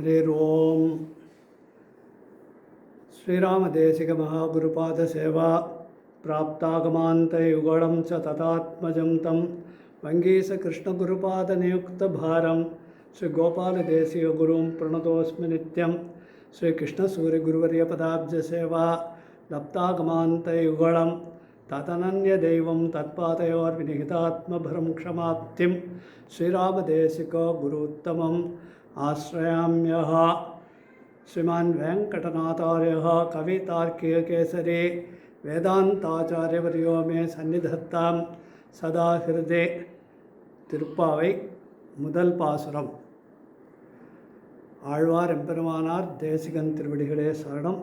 हरिरोम श्रीरामदेशिक महागुरुपाद सेवा प्राप्तागमांत युगड़ं च तथात्मजं तं वंगीस कृष्णगुरुपाद नियुक्त भारम श्री गोपाल देशीय गुरुं प्रणतोस्मि नित्यं श्री कृष्ण सूर्य गुरुवर्य पदाब्ज सेवा लप्तागमांत युगड़ं तदनन्य दैवं तत्पादयोर्विनिहितात्मभरं क्षमाप्तिं श्रीरामदेशिक गुरुत्तमम् आश्रयाम्यः। श्रीमान् वेंकटनाथार्यः कवितार्किककेसरी वेदांताचार्यवर्यो मे सन्निधत्तां सदा हृदे। திருப்பாவை முதல் பாசுரம். ஆழ்வார் எம்பெருமானார் தேசிகன் திருவடிகளே சரணம்.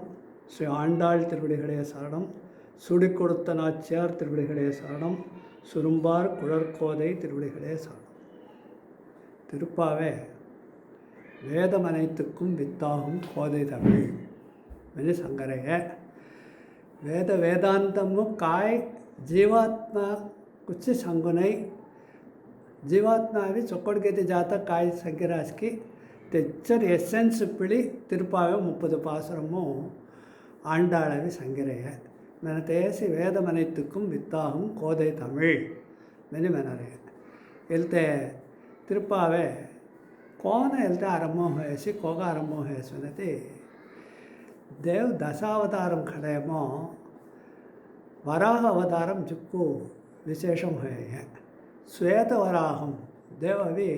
ஸ்ரீ ஆண்டாள் திருவடிகளே சரணம். சுடிக் கொடுத்த நாச்சியார் திருவடிகளே சரணம். சுரும்பார் குழற்கோதை திருவடிகளே சரணம். திருப்பாவை வேதமனைத்துக்கும் வித்தாகும் கோதை தமிழ் மெனு சங்கரைய வேதாந்தமு காய் ಜೀವಾತ್ಮ ಕುಚ್ಚಿ ಸಂಗುನೈ ಜೀವಾತ್ಮಾವಿ ಚೊಕ್ಕಡ್ಗೆತಿ ಜಾತ ಕಾಯಿ ಸಂಗಿರಾಸ್ಕಿ ತೆಚ್ಚರ್ ಎಸ್ಸೆನ್ಸ್ பிழி திருப்பாவை 30 பாசுரமும் ஆண்டாளவி சங்கிரைய மென தேசி வேதமனைத்துக்கும் வித்தாகும் கோதை தமிழ் மெனு மெனரே எல்ते திருப்பாவை कौन हेल्ते आरंभ होयसी कोगा आरंभ होयसी देव दशावतारम खड़ेमो वराह अवतारम जुक्कू विशेषम है श्वेत वराहम देव अभी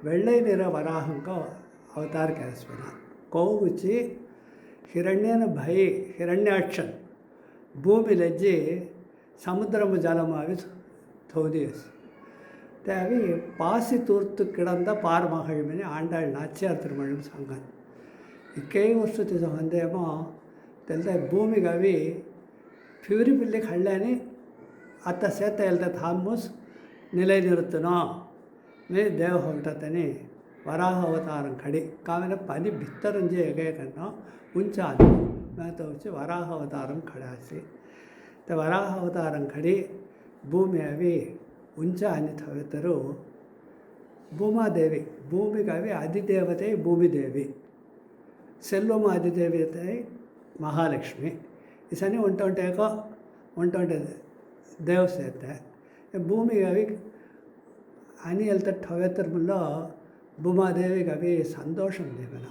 वेल्ले निर वराहं का अवतार कैसना कौची हिरण्यन भय हिरण्याक्षन भूमि लज्जे समुद्रम जलम अभी थोदियस தேவி பாசி தூர்த்து கிடந்த பார்மகழ்மணி ஆண்டாள் நாச்சியார் திருமணம் சங்கன் இக்கே ವಸ್ತುತಿ ಸಂದೇಮೋ ತೆಲ್ದ ಭೂಮಿಗವಿ ಫ್ಯೂರಿ ಪಿಲ್ಲಿ ಕಳ್ಳನಿ ಅತ್ತ ಸೇತ ಎಲ್ದ ಥಾಮುಸ್ ನಿಲೈ ನಿರುತ್ತನೋ ಮೇ ದೇವ ಹೊರಟತನಿ ವರಾಹ ಅವತಾರಂ ಕಡಿ ಕಾವಿನ ಪನಿ ಬಿತ್ತರಂಜೆ ಎಗೆ ಕನ್ನೋ ಉಂಚಾನು ಮೇತ వచ్చి ವರಾಹ ಅವತಾರಂ ಕಡಾಸಿ ತ ವರಾಹ ಅವತಾರಂ ಕಡಿ ಭೂಮಿ ಅವಿ ಉಂಚ ಅನಿ ಥವೆತರು ಭೂಮಾದೇವಿ ಭೂಮಿಗವಿ ಅಧಿದೇವತೆ ಭೂಮಿದೇವಿ ಸೆಲ್ವಮ ಅಧಿದೇವತೆ ಮಹಾಲಕ್ಷ್ಮಿ ಇಸನಿ ಒಂಟೊಂಟೇಕೋ ಒಂಟೊಂಟೆ ದೇವಸ್ಥೆ ಭೂಮಿಗವಿ అని వెళ్తే ఠవేతర్ములో భూమాదేవిగవి సంతోషం దేవన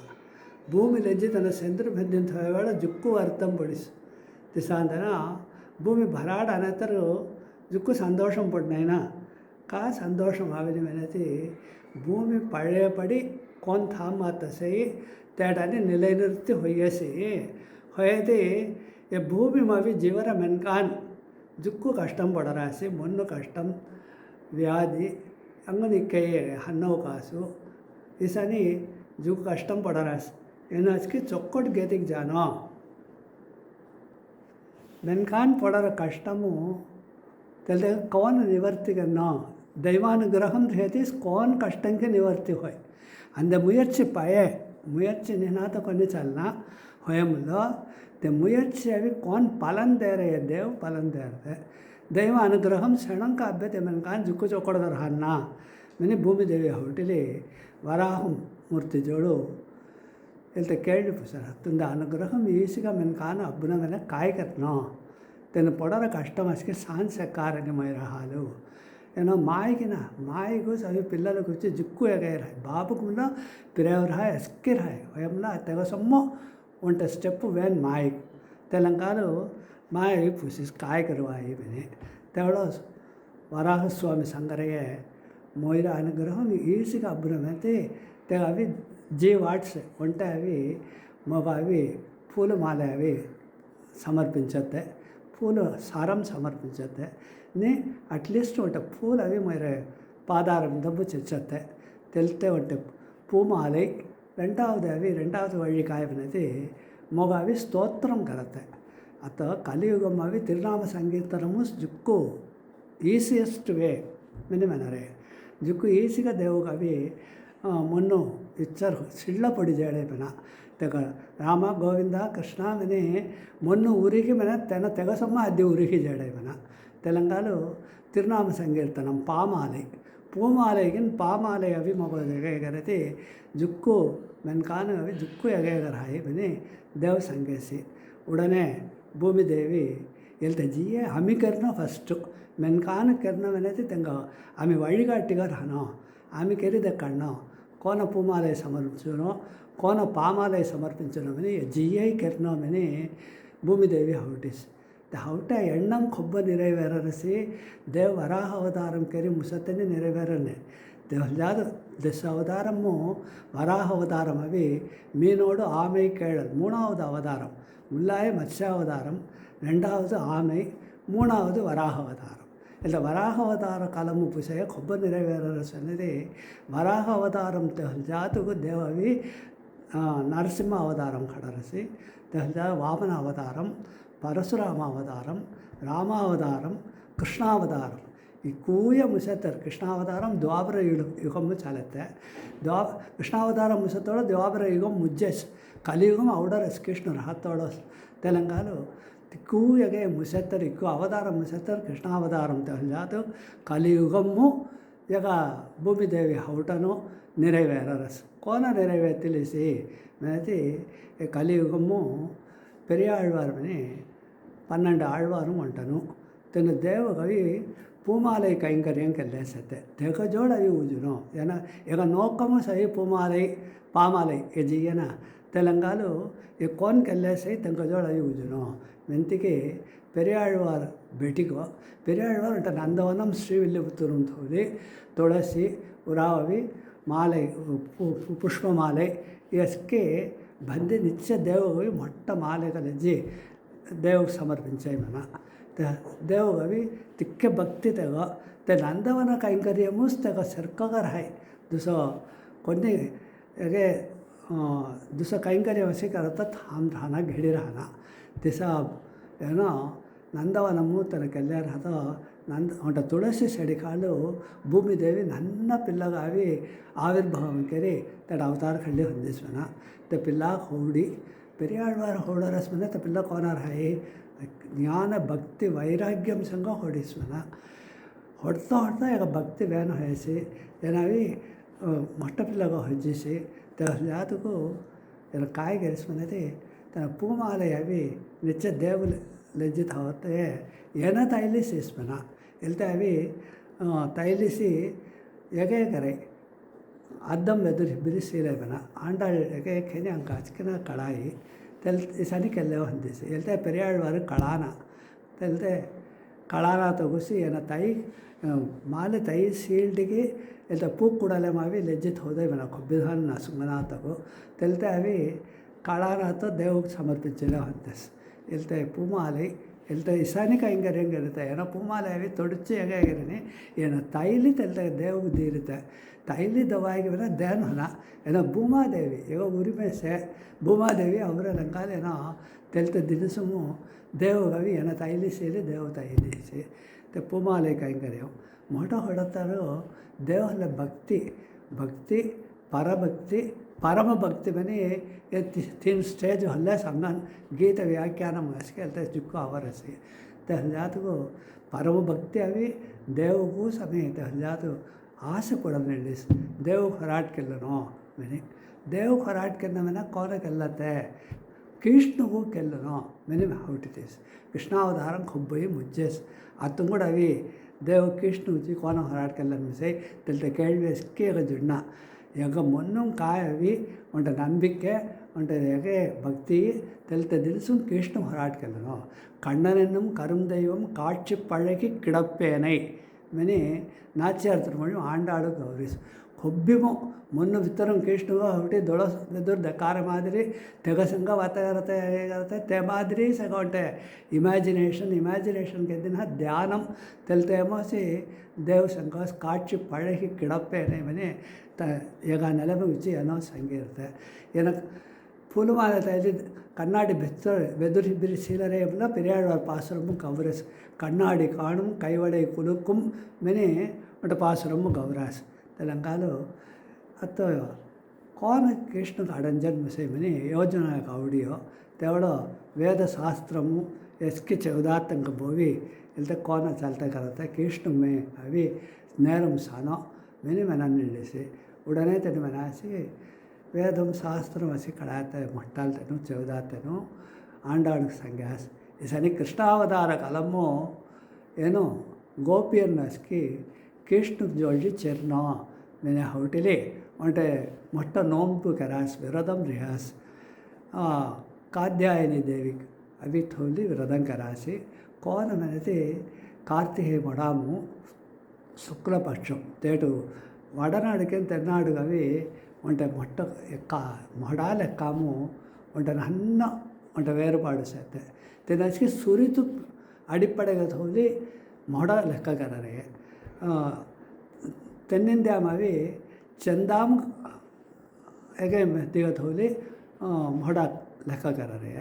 భూమి లజ్జి తన చంద్ర ಬೆದ್ದಿನ ಥವೇಳ ಜುಕ್ಕು ಅರ್ಥಂ ಪಡಿಸಿ ದಿಸಾಂತನ ಭೂಮಿ ಭರಾಡ ಅನಂತರ ಜುಕ್ಕು ಸಂತೋಷಂ ಪಡ್ನೈನ का संतोषम आवेदन मेनती भूमि पड़े पड़ी कौन था मात से तेटाने निलयनिर्ति होयसी होयते ये भूमि मावी जीवर मेनकान जुक्कु कष्टम पड़रासी मुन्नु कष्टम व्याधि अंगनिक्के हन्नो कासु इसनी जुक्कु कष्टम पड़रासी एनास्की चौक्कट गेतिक जानो मेनकान पड़र कष्टमु तेलते कौन निवर्ति करना दैवानुग्रहम रहती कौन कष्टं के निवर्ति हो अंद मुयर्ची पाए मुयर्ची निनात कोनी चलना होयमुलो ते मुयर्ची अभी कौन पालन दे रहे देव पालन दे रहे दैव अनुग्रहम क्षणं का अभ्यते मन कान जुक्कु चौकड़दर हन्ना मैंने भूमि देवी होटले वराहम मूर्ति जोड़ो इल्ते केळ्ळि पुसर तुंद अनुग्रहम ईसिगा मन कान अब्बुन मेले काय करना तेन पड़र कष्टम असके सांस कारण्यमय रहालु ಏನೋ ಮಾಯಿಗಿನ ಮಾಯಿಗೂ ಸವಿ పిల్లలకు వచ్చి జిక్కు ఎగైరాయి బాబుకున్న పిరేవరాయి ఎస్కిరాయి వయంలా తెగసమ్మో ಒಂಟ ಸ್ಟೆಪ್ ವೇನ್ ಮಾಯಿ ತೆಲಂಗಾಣ ಮಾಯಿ ಪುಸಿಸ್ ಕಾಯ್ ಕರುವಾಯಿ ಬನೆ ತೆವಳೋ ವರಾಹಸ್ವಾಮಿ ಸಂಗರಗೆ ಮೊಯ್ರ ಅನುಗ್ರಹಂ ಈಸಿಗ ಅಬ್ಬರಮಂತೆ ತೆಗ ಅವಿ ಜಿ ವಾಟ್ಸ್ ಒಂಟ ಅವಿ ಮಗ ಅವಿ పూల మాల అవి సమర్పించతే పూలు సారం సమర్పించతే నే అట్లీస్ట్ ಒಂಟ పూలు అవి మరి పాదారం దబ్బు చెచ్చతే తెల్తే ಒಂಟ பூமாலை ரெண்டாவது வழி காயபினது ಮೊಗಾವಿ ಸ್ತೋತ್ರಂ ಕರತೆ ಅತ ಕಲಿಯುಗಮವಿ ತಿರುನಾಮ ಸಂಕೀರ್ತನಮು ಜುಕ್ಕು ಈಸಿಯೆಸ್ಟ್ ವೇ ಮೆನರೆ ಜುಕ್ಕು ಈಸಿಗ ದೇವಗವಿ ಮೊನ್ನು ಇಚ್ಚರು ಸಿಳ್ಳಪಡಿ ಜೇಡೆ ಮೆನ ತೆಗ ರಾಮ ಗೋವಿಂದ ಕೃಷ್ಣ ಮೆನೆ ಮೊನ್ನು ಊರಿಗೆ ಮೆನ ತೆನ ತೆಗಸಮ್ಮ ಅದ್ದಿ ಊರಿಗೆ ಜೇಡೆ ಮೆನ ತೆಲಂಗಾಣ ತಿರುನಾಮ ಸಂಕೀರ್ತನಂ ಪಾಮಾಲೆ பூமாலையின் பாமாலை அபிமகரதி ஜுக்கு மென்கான அவி துக்கு எகேகராய் மனே தேவ சங்கேசி உடனே பூமி தேவி எல்த ஜியே அமிகர்னா ஃபஸ்ட்டு மென்கான கர்ணவனது தெங்க ஆమె வழிகாட்டிగా రానో ఆమె కెరిద కన్నో కోన పూమాలయ సమర్పించను కోన పామాలయ సమర్పించనమని జిఐ కెర్నోమని ಭೂಮಿದೇವಿ ಹೌಟಿಸ್ ಹೌಟ ಎಣ್ಣಂ ಕೊಬ್ಬ ನೆರವೇರಸಿ ದೇವ ವರಾಹ ಅವತಾರಂ ಕೆರಿ ಮುಸತ್ತನೆ ನೆರವೇರನೆ ದೇವಜಾದ ದಶ அவதாரமோ வராக அவதாரம் அவி மீனோடு ஆமை கேழல் 3வது அவதாரம் முல்லாய மத்ஸ்ய அவதாரம் 2வது ஆமை 3வது வராக அவதாரம் ಇಲ್ಲ ವರಾಹ ಅವತಾರ ಕಾಲಮು ಪುಸಯ ಕೊಬ್ಬ ನೆರವೇರರ ಸನ್ನದೆ ವರಾಹ ಅವತಾರಂ ತೆಹಲ್ಜಾತುಗು ದೇವವಿ నరసింహ అవతారం కడరసి తెహల్జా వామన అవతారం పరశురామ అవతారం రామావతారం కృష్ణావతారం ಈ ಕೂಯ ಮುಸತ್ತರ್ ಕೃಷ್ಣಾವತಾರಂ ದ್ವಾಪರ ಯುಗಮು ಚಾಲತ್ತೆ ಕೃಷ್ಣಾವತಾರ ಮುಸತ್ತೋಳ ದ್ವಾಪರ ಯುಗಂ ಮುಜ್ಜೆಸ್ ಕಲಿಯುಗಂ ಔಡರಸ್ ಕೃಷ್ಣರು ಹತ್ತೋಳಸ್ ತೆಲಂಗಾಣ ಕೂಯಗೆ ಮುಸತ್ತರ್ ಇಕ್ಕು ಅವತಾರ ಮುಸತ್ತರ್ ಕೃಷ್ಣಾವತಾರಂ ತೆಹಲ್ಜಾತು ಕಲಿಯುಗಮ್ಮು ಯಗ ಭೂಮಿದೇವಿ ಹೌಟನು ನೆರವೇರರಸ್ ಕೋನ ನೆರವೇರ್ತಿಲಿಸಿ மேதி கலியுகமு பெரியாழ்வார்மனி 12 ஆழ்வாரும் వంటను తన దేవకవి పూమాలై కైంకర్యం కెల్లేసತ್ತೆ తెగజోడ అవి ఊజును ఏనా ఇక నోకము సై పూమాలై పామాలై ఎజియన తెలంగాణలో ఈ కోన్ కెల్లేసై తెగజోడ అవి ఊజును మెంతికి పెరియాழ்వార్ ಭೇಟಿಗೋ பெரியாழ்வார் ಅಂತ ನಂದವನಂ ಶ್ರೀವಿಲ್ಲಿಪುತ್ತೂರು ಅಂತ ಹೋಗಿ ತುಳಸಿ ಉರಾವವಿ ಮಾಲೆ ಪುಷ್ಪಮಾಲೆ ಎಸ್ಕೆ ಬಂದು ನಿತ್ಯ ದೇವಗವಿ ಮೊಟ್ಟ ಮಾಲೆಗಲಜ್ಜಿ ದೇವಗೆ ಸಮರ್ಪಿಂಚಾయి మన ದೇವಗವಿ ತಿಕ್ಕೆ ಭಕ್ತಿ ತೆಗೋ ते ನಂದವನ ಕೈಂಕರ್ಯಮೂಸ್ ತೆಗೋ ಸರ್ಕಗರ್ ಹೈ दुस कोणी हे दुसरं ಕೈಂಕರ್ಯ असे करतात थांब राहणं घेडी राहणं तिसा ಏನೋ నందవనము తనకెళ్ళే రథ అంటే తులసి సెడికాళ్ళు ಭೂಮಿದೇವಿ ನನ್ನ ಪಿಲ್ಲಗ ಅವಿ ಆವಿರ್ಭಾವಂ ಕೆರಿ ತಡ ಅವತಾರ ಖಂಡಿ ಹೊಂದಿಸ್ವನ ತ ಪಿಲ್ಲ ಹೌಡಿ ಪೆರಿಯಾಳ್ವಾರ ಹೊಡರಸ್ಮನೆ ತ ಪಿಲ್ಲ ಕೋನಾರ ಹಾಯಿ ಜ್ಞಾನ ಭಕ್ತಿ ವೈರಾಗ್ಯಂ ಸಂಘ ಹೊಡಿಸ್ವನ ಹೊಡ್ತಾ ಹೊಡ್ತಾ ಈಗ ಭಕ್ತಿ ವ್ಯಾನು ಹೇಸಿ ಏನಾವಿ ಮೊಟ್ಟ ಪಿಲ್ಲಗ ಹೊಜ್ಜಿಸಿ ಜಾತಕು ಎಲ್ಲ ಕಾಯಿಗೆರಿಸ್ಮನದಿ ತನ್ನ ಪೂಮಾಲೆ ಅವಿ ನಿತ್ಯ ದೇವುಲು ಲಜ್ಜಿತ ಹೊತ್ತೆ ಏನ ತೈಲಿಸಿಸ್ ಮನ ಇಲ್ತ ಅವಿ ತೈಲಿಸಿ ಎಗೆ ಕರೆ ಅದ್ದಂ ಎದುರು ಬಿರಿಸೀಲೆ ಮನ ಆಂಡಾಳ್ ಎಗೆ ಕೆನೆ ಅಂಕ ಹಚ್ಕಿನ ಕಳಾಯಿ ತೆಲ್ ಸನಿಕೆಲ್ಲ ಹೊಂದಿಸಿ ಎಲ್ತೆ ಪೆರಿಯಾಳ್ವಾರು ಕಳಾನ ತೆಲ್ತೆ ಕಳಾನ ತಗೋಸಿ ಏನ ತೈ ಮಾಲೆ ತೈ ಸೀಲ್ಡಿಗೆ ಎಲ್ತ ಪೂ ಕೂಡಲೇ ಮಾವಿ ಲಜ್ಜಿತ್ ಹೋದೆ ಮನ ಕೊಬ್ಬಿಧಾನ ಸುಮ್ಮನ ತಗೋ ತೆಲ್ತೆ ಅವಿ ಕಳಾನ ದೇವಕ್ಕೆ ಸಮರ್ಪಿಸಿಲ್ಲ ಹೊಂದಿಸ್ ಇಲ್ತೆ ಪೂಮಾಲೆ ಇಲ್ತೆ ಇಸಾನಿ ಕೈಂಕರ್ಯಂಗೆ ಇರುತ್ತೆ ಏನೋ ಪೂಮಾಲೆ ಅವಿ ತೊಡಚಿ ಹೇಗಿರನಿ ಏನೋ ತೈಲಿ ತೆಲ್ತೆ ದೇವಗೆ ದೀರುತ್ತೆ ತೈಲಿ ದವಾಗಿ ಬರ ದೇವನ ಏನೋ ಭೂಮಾದೇವಿ ಈಗ ಉರಿಮೇಸೆ ಭೂಮಾದೇವಿ ಅವರ ರಂಗಾಲ ಏನೋ ತೆಲ್ತೆ ದಿನಸುಮು ದೇವಗವಿ ಏನೋ ತೈಲಿ ಸೇರಿ ದೇವ ತೈಲಿಸಿ ते ಪೂಮಾಲೆ ಕೈಂಕರ್ಯಂ ಮೊಟ ಹೊಡತಾರೋ ದೇವಲ್ಲ ಭಕ್ತಿ ಭಕ್ತಿ ಪರಭಕ್ತಿ परम भक्ति बनी ये 3 स्टेज हल्ले संगन गीत व्याख्यान मस्के हल्ते जुक्को आवर से ते हल्जात को परम भक्ति अभी देव को समेत हल्जात आस कोडनेंडी देव खराट केल्लनो मैंने देव खराट केल्ल मैंने कौन केल्लते कृष्ण को केल्लनो मैंने हौटिस कृष्णावतारम खुब्बई मुज्जेस अतुंगुड अभी देव कृष्ण उची कौन खराट केल्लन मिसे तेलते केळवे स्के जुड्ना எங்க முன்னும் காயவி உண்ட நம்பிக்கை உண்ட எங்கே பக்தி தெல்த்த தில்சும் கிருஷ்ணம் ஹராட்கல்லனோ கண்ணனென்னும் கருந்தெய்வம் காட்சி பழகி கிடப்பேனை மெனி நாச்சியார் திருமொழி ஆண்டாடு கௌரிஸ் ಕೊಬ್ಬಿಮು ಮೊನ್ನು ವಿತ್ತರಂ ಕೃಷ್ಣಗ ಹೊರಟಿ ದೊಳ ಬೆದರ್ದ ಕಾರ ಮಾದರಿ ತೆಗಸಂಗ ವಾತಾಗರತೆ ಹೇಗಿರುತ್ತೆ ತೆ ಮಾದರಿ ಸಗೊಂಟೆ ಇಮ್ಯಾಜಿನೇಷನ್ಗೆ ದಿನ ಧ್ಯಾನಂ ತೆಲ್ತೇಮೋಸಿ ದೇವ ಸಂಘ ಕಾಟ್ಸಿ ಪಳಗಿ ಕಿಡಪ್ಪೇನೆ ಮನೆ ಈಗ ನೆಲಬ ಉಚ್ಚಿ ಅನ್ನೋ ಸಂಗೆ ಇರುತ್ತೆ ಏನ ಪುಲುಮಾಲ ತೈಲಿ ಕಣ್ಣಾಡಿ ಬೆದುರಿ ಬಿರಿಸೀಲರೇ ಎಂಬ ಪೆರಿಯಾಳ್ವಾರ್ ಪಾಸುರಮ್ಮು ಗೌರಸ್ ಕಣ್ಣಾಡಿ ಕಾಣುಂ ಕೈವಡೆ ಕುಲುಕ್ಕುಂ ಮೆನೆ ಒಟ್ಟು ಪಾಸುರಮ್ಮು ಗೌರಾಸ್ तेलंगालो अतो कौन कृष्ण अडंजन विषय मनी योजना कावड़ियो तेवड़ो वेद शास्त्रमु एसके चौदातंक बोवी इल्ते कौन चलते करते कृष्ण में अभी नेरम सानो मैंने मना निंडेसे उड़ने तेने मनासी வேதம் சாஸ்திரம் வசி கடாத்த மட்டால்தனும் செவதாத்தனும் ஆண்டாளுக்கு సంగ్యాస్ ఇసని కృష్ణావతార కాలము ಏನು ಗೋಪಿಯನ್ನಸ್ಕಿ ಕೃಷ್ಣಕ್ಕೆ ಜೋಡಿ ಚೆರ್ನ ಮೇನೆ ಹೊಟ್ಟಿಲಿ ಒಂಟೆ ಮೊಟ್ಟ ನೋಂಪು ಕೆರಾಸ್ ವಿರದಂ ರಿಹಾಸ್ ಕಾದ್ಯಾಯನಿ ದೇವಿ ಅವಿ ಥೋಲಿ ವಿರದಂ ಕೆರಾಸಿ ಕೋನ ಮೆನತಿ కార్తీక మడాము శుక్లపక్షం తేటు వడనాడుకి తెన్నాడుగా అవి ಒಂಟೆ ಮೊಟ್ಟ ಎಕ್ಕ ಮೊಡಾಲ್ ಎಕ್ಕಾಮು ಒಂಟೆ ನನ್ನ ಒಂಟೆ ವೇರುಪಾಡು ಸೇತೆ ತಿನ್ನಸ್ಕಿ ಸುರಿತು ಅಡಿಪಡೆಗೆ ಹೋಗಿ ಮೊಡ ಲೆಕ್ಕಗಾರರೆ ತೆನ್ನಿಂದ್ಯಾಮವಿ ಚಂದಾಮ್ ಹೇಗೆ ದಿಗತ್ ಹೋಗಿ ಮೊಡ ಲೆಕ್ಕಗಾರರೆ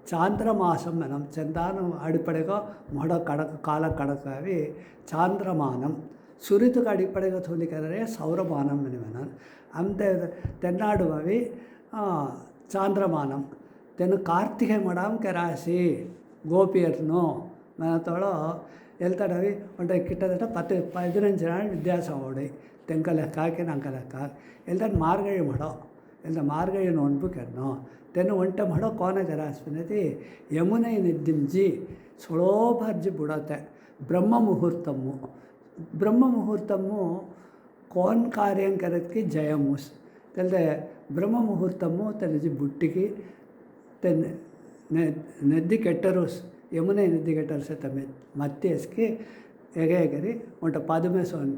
చాంద్రమాసం మనం చందానం అడిపడగా మొడ కడక కాల కడక అవి చాంద్రమానం సురితుకు అడిపడగా తొలికరే సౌరమానం అని మనం అంతే తెన్నాడు అవి చాంద్రమానం తెను కార్తికే మడం ಕೆರಾಸಿ ಗೋಪಿಯರ್ನು మనతోడ వెళ్తాడు అవి అంటే కిట్టదట 15 నాడు విద్యాసవుడి తెంక ಲೆಕ್ಕಾಕಿ ನಂಕ ಲೆಕ್ಕ వెళ్తాడు మార్గഴി మడం వెళ్తా మార్గഴి ನೋನ್ಬು ಕೆರ್ನೋ తెను వంట మడో కోన ಕೆರಾಸ್ಪಿನತಿ ಯಮುನೈ ನಿದ್ದಿಂಜಿ ಸುಳೋಭರ್ಜಿ ಬುಡತೆ ಬ್ರಹ್ಮ ಮುಹೂರ್ತము కోన్ కార్యం కరత్కి జయముస్ తెల్తే బ్రహ్మ ముహూర్తము తెలిసి బుట్టికి నెద్ది ಕೆಟ್ಟರುಸ್ ಯಮುನೈ ನೆದ್ದಿ ಕೆಟ್ಟರು ಸತ ಮತ್ತೇಸ್ಕಿ ಎಗೆಗರಿ ಒಂಟ ಪದುಮೆಸೋನ್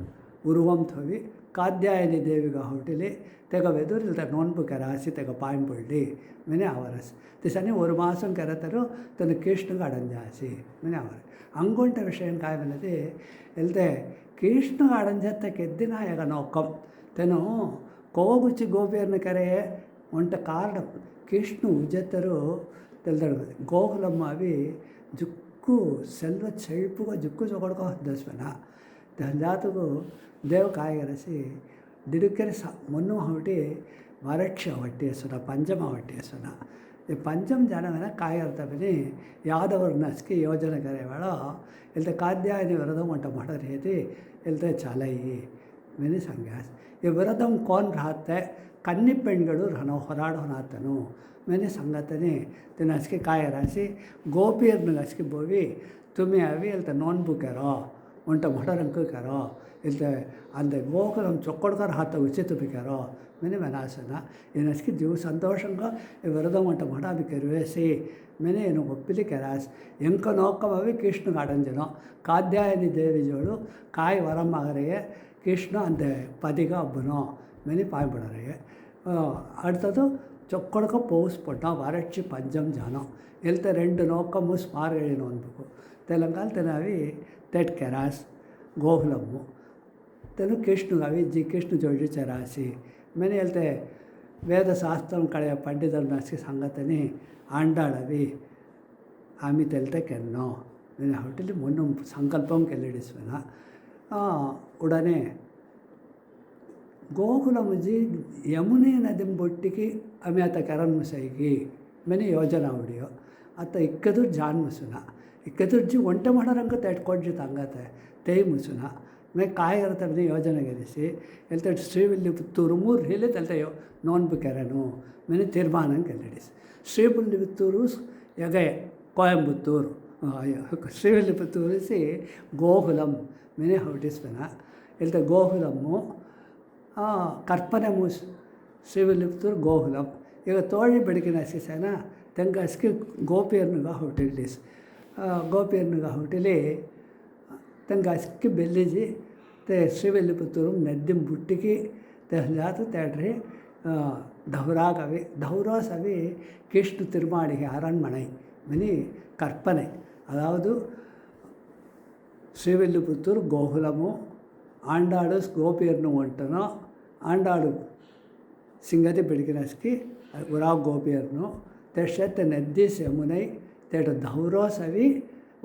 ಉರುವಂ ಥೋವಿ ಕಾದ್ಯಾಯನಿ ದೇವಿಗ ಹೊಟ್ಟಿಲಿ ತೆಗ வெதுரில் நோன்பு கராசி தெக பாயம்புள்ளி மினி அவரஸ் திசனி ஒரு மாதம் கரத்தரு தன் கிருஷ்ணுக்கு அடைஞ்சாசி மினி அவர் அங்குண்ட விஷயம் காய்வனது వెళ్తే కృష్ణుడు అడంజత్తకి ఎద్దినాయక నోక్కం తెను కోగుచ్చి గోపియర్ని కరే వంట కారణం కృష్ణు ఉజత్తరు తెలుతాడు గోకులమ్మ అవి జుక్కు సెల్వ చెల్పుగా జుక్ಕು ಚೊಕೊಡ್ಕೊ ದಸ್ವನ ಜಾತಕು ದೇವ್ ಕಾಯಿಗರಸಿ ದಿಡುಕೆರೆ ಮೊನ್ನು ಹೊಟ್ಟಿ ವರಕ್ಷ ಹೊಟ್ಟಿ ಹೆಸನ ಪಂಚಮ ಹೊಟ್ಟಿ ಹೆಸನ ಈ ಪಂಚಮ ಜನವನ ಕಾಯಿರ್ತವನಿ ಯಾದವ್ರ ನಸ್ಕಿ ಯೋಜನೆ ಕರೆವಾಳ ಇಲ್ತೆ ಕಾದ್ಯಾಯನಿ ವಿರದಂ ಒಂಟ ಮಠ ರೀತಿ ಇಲ್ತೆ ಚಾಲಯಿ ಮಿನಿ ಸಂಗ್ಯಾಸ್ ಈ ವಿರದಂ ಕೋನ್ ರಾತ್ತೆ ಕನ್ನಿ ಪೆಣ್ಗಳು ಹೊರಾಡೋನಾತನು ಮಿನಿ ಸಂಗತನಿ ತಿನ್ನ ಹಸ್ಕಿ ಕಾಯ ರಾಸಿ ಗೋಪಿಯರ್ನ ಹಸ್ಕಿ ಬೋವಿ ತುಮಿ ಅವಿ ಇಲ್ತೆ ನೋನ್ಬು ಕೆರೋ ಒಂಟ ಮಠ ರಂಕು ಕೆರೋ ಇಲ್ತೆ ಅಂದೆ గోకులం చొక్కడుకర హాత ఉచితుపికారో మిని మెనాసన ఈయనకి జీవు సంతోషంగా విరదం వంట మఠ అవి కెరువేసి మిని ఈయన ఒప్పిలి కెరాస్ ఎంక నోక్కం అవి కృష్ణుಗೆ ಅಡಂಜನೋ ಕಾದ್ಯಾಯನಿ ದೇವಿ ಜೋಳು ಕಾಯಿ ವರಂ ಮಗರಿಗೆ ಕೃಷ್ಣ ಅಂತೆ ಪದಿಗ ಹಬ್ಬನೋ மினி பாய்படுறையே அடுத்தது చొక్కడుక పోస్ పొట్టం వరక్షి పంచం జానం వెళ్తే 2 నోక్కము స్మార్గళి నోన్బుకు తెలంగాణ తినవి తెట్ కెరాస్ గోకులము తెను కృష్ణుಗೆ అవి ಕೃಷ್ಣ ಜೋಡಿ ಚರಾಸಿ ಮೆನೆ ಹೇಳ್ತೆ ವೇದ ಶಾಸ್ತ್ರಂ ಕಡೆಯ ಪಂಡಿತರು ನಸಿ ಸಂಗತನಿ ಆಂಡಾಳವಿ ಆಮಿ ತೆಲ್ತೆ ಕೆನ್ನೋ నేను హోటల్ మొన్న సంకల్పం కెళ్ళిడిస్తున్న ఉడనే ಗೋಕುಲಮುಜಿ ಯಮುನೆ ನದಿ ಬೊಟ್ಟಿಗೆ ಅಮಿ ಆತ ಕರನ್ ಮುಸೈಗಿ ಮೆನೆ ಯೋಜನಾ ಉಡಿಯೋ ಆತ ಇಕ್ಕದು ಜಾನ್ ಮುಸುನ ಇಕ್ಕದುರ್ಜಿ ಒಂಟೆ ಮಾಡೋರಂಗ ತೆಟ್ಕೊಡ್ಜಿ ತಂಗತೆ ತೈ ಮುಸುನ मैं काय करता अपनी योजना के से వెళ్తే శ్రీవిల్లిపుత్తూరు 3 ಹೇಳಿ ತಲ್ತೆ ನೋನ್ಬು ಕೆರನು मैंने ತೀರ್ಮಾನ ಕೆಲ್ಲಿಡಿಸ್ ಶ್ರೀವಿಲ್ಲಿಪುತ್ತೂರು ಯಗಯ ಕೊಯಂಬತ್ತೂರು ಶ್ರೀವಿಲ್ಲಿಪುತ್ತೂರು ಸಿ ಗೋಕುಲಂ मैंने ಹೊರಟಿಸ್ಪನ వెళ్తే ಗೋಕುಲಮ್ಮು ಕರ್ಪನೆ ಮೂಸ್ ಶ್ರೀವಿಲ್ಲಿಪುತ್ತೂರು ಗೋಕುಲಂ ಈಗ ತೋಳಿ ಬೆಳಕಿನ ಹಸಿಸನ ತೆಂಗ ಹಸ್ಕಿ ಗೋಪಿಯರ್ನುಗ ಹೊರಟಿಲಿಸ್ ಗೋಪಿಯರ್ನುಗ ಹೊರಟಿಲಿ ತಂಗ ಹಸ್ಕಿ ಬೆಲ್ಲಿಜಿ ते ಶ್ರೀವಿಲ್ಲಿಪುತ್ತೂರು ನೆದ್ದಿಂ ಬುಟ್ಟಿಗೆ ಜಾತ ತೇಡ್ರಿ ದೌರಾಗ ಅವಿ ದೌರಾಸ್ ಅವಿ ಕೃಷ್ಣ ತಿರುಮಾಳಿಗೆ அரண்மனை மினி கற்பனை அதாவது ಶ್ರೀವಿಲ್ಲಿಪುತ್ತೂರು ಗೋಕುಲము ఆండాడు గోపియర్ను వంటనో ఆండాడు సింగతి ಬೆಳಕಿನಸ್ಕಿ ಉರಾವ್ ಗೋಪಿಯರ್ನು ತೆಷ್ಟೆ ನೆದ್ದಿ ಯಮುನೈ ತೇಟ ದೌರೋಸ್ ಅವಿ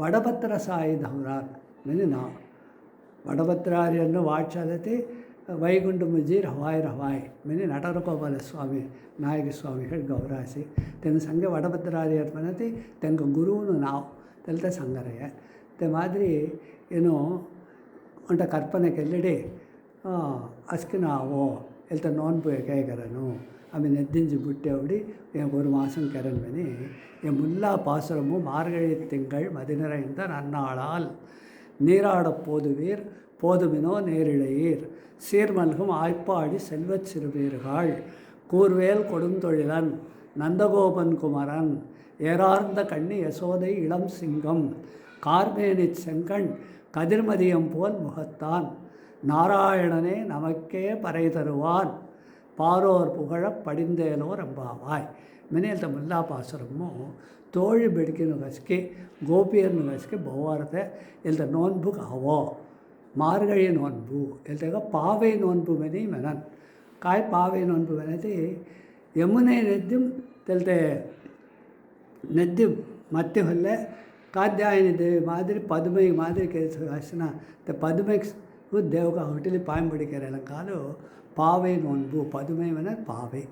ವಡಭದ್ರ ಸಾಯಿ ದೌರಾನ್ ಮಿನಿ ನಾ ವಡಭದ್ರಾರಿಯನ್ನು ವಾಚಾಲತಿ ವೈಗುಂಡ ಮುಜೀರ್ ಹವಾಯ್ ಮಿನಿ ನಟರಕೋಪಾಲ ಸ್ವಾಮಿ ನಾಯಕ ಸ್ವಾಮಿಗಳು ಗೌರಾಸಿ ತೆಂಗ ಸಂಘ ವಡಭದ್ರಾರಿಯರ್ ಮನತಿ ತೆಂಗ ಗುರುವನು ನಾವು ತೆಲ್ತೆ ಸಂಗರಯ್ಯ ते ಮಾದರಿ ಏನು ಒಂಟ ಕರ್ಪನೆ ಕೆಲ್ಲಿಡಿ ಅಸ್ಕಿ ನಾವು ಎಲ್ತ ನೋನ್ಬು ಹೇಗರನು அவன் நெத்திஞ்சு புட்டு அப்படி என் ஒரு மாதம் கிளம்பி என் முல்லா பாசுரமும் மார்கழி திங்கள் மதிநிறைந்த நன்னாளால் நீராடப் போதுவீர் போதுமினோ நேரிழையீர் சீர்மல்கும் ஆய்ப்பாடி செல்வச் சிறுவீர்கள் கூர்வேல் கொடுந்தொழிலன் நந்தகோபன் குமரன் ஏறார்ந்த கண்ணி யசோதை இளம் சிங்கம் கார்மேனி செங்கண் கதிர்மதியம் போல் முகத்தான் நாராயணனே நமக்கே பறை தருவான் பாரோர் புகழப் படிந்தேலோர் ಎಂಬಾವಾಯ್ ಮನೆಯಲ್ತ ಮುಲ್ಲಾ ಪಾಸುರಮ್ಮು ತೋಳಿ ಬೆಳಕಿನ ಗಸ್ಕೆ ಗೋಪಿಯನ್ನು ಗಸ್ಕೆ ಬಹುವಾರತೆ ಇಲ್ದ ನೋನ್ಬು ಅವೋ ಮಾರ್ಗಳಿ ನೋನ್ಬು ಇಲ್ದಾಗ ಪಾವೆ ನೋನ್ಬು ಮೆನಿ ಮೆನನ್ ಕಾಯ್ ಪಾವೆ ನೋನ್ಬು ಮೆನತಿ ಯಮುನೆ ನೆದ್ದಿಂ ತೆಲ್ತೆ ನೆದ್ದಿಂ ಮತ್ತೆ ಹೊಲ್ಲೆ ಕಾತ್ಯಾಯನಿ ದೇವಿ ಮಾದಿರಿ ಪದ್ಮೈ ಮಾದಿರಿ ಕೇಸ ಹಸಿನ ಪದ್ಮೈಗೂ ದೇವಗ ಹೊಟ್ಟಿಲಿ பாயம்படிக்கிற காலு பாவை நோன்பு பதுமைவன பாவை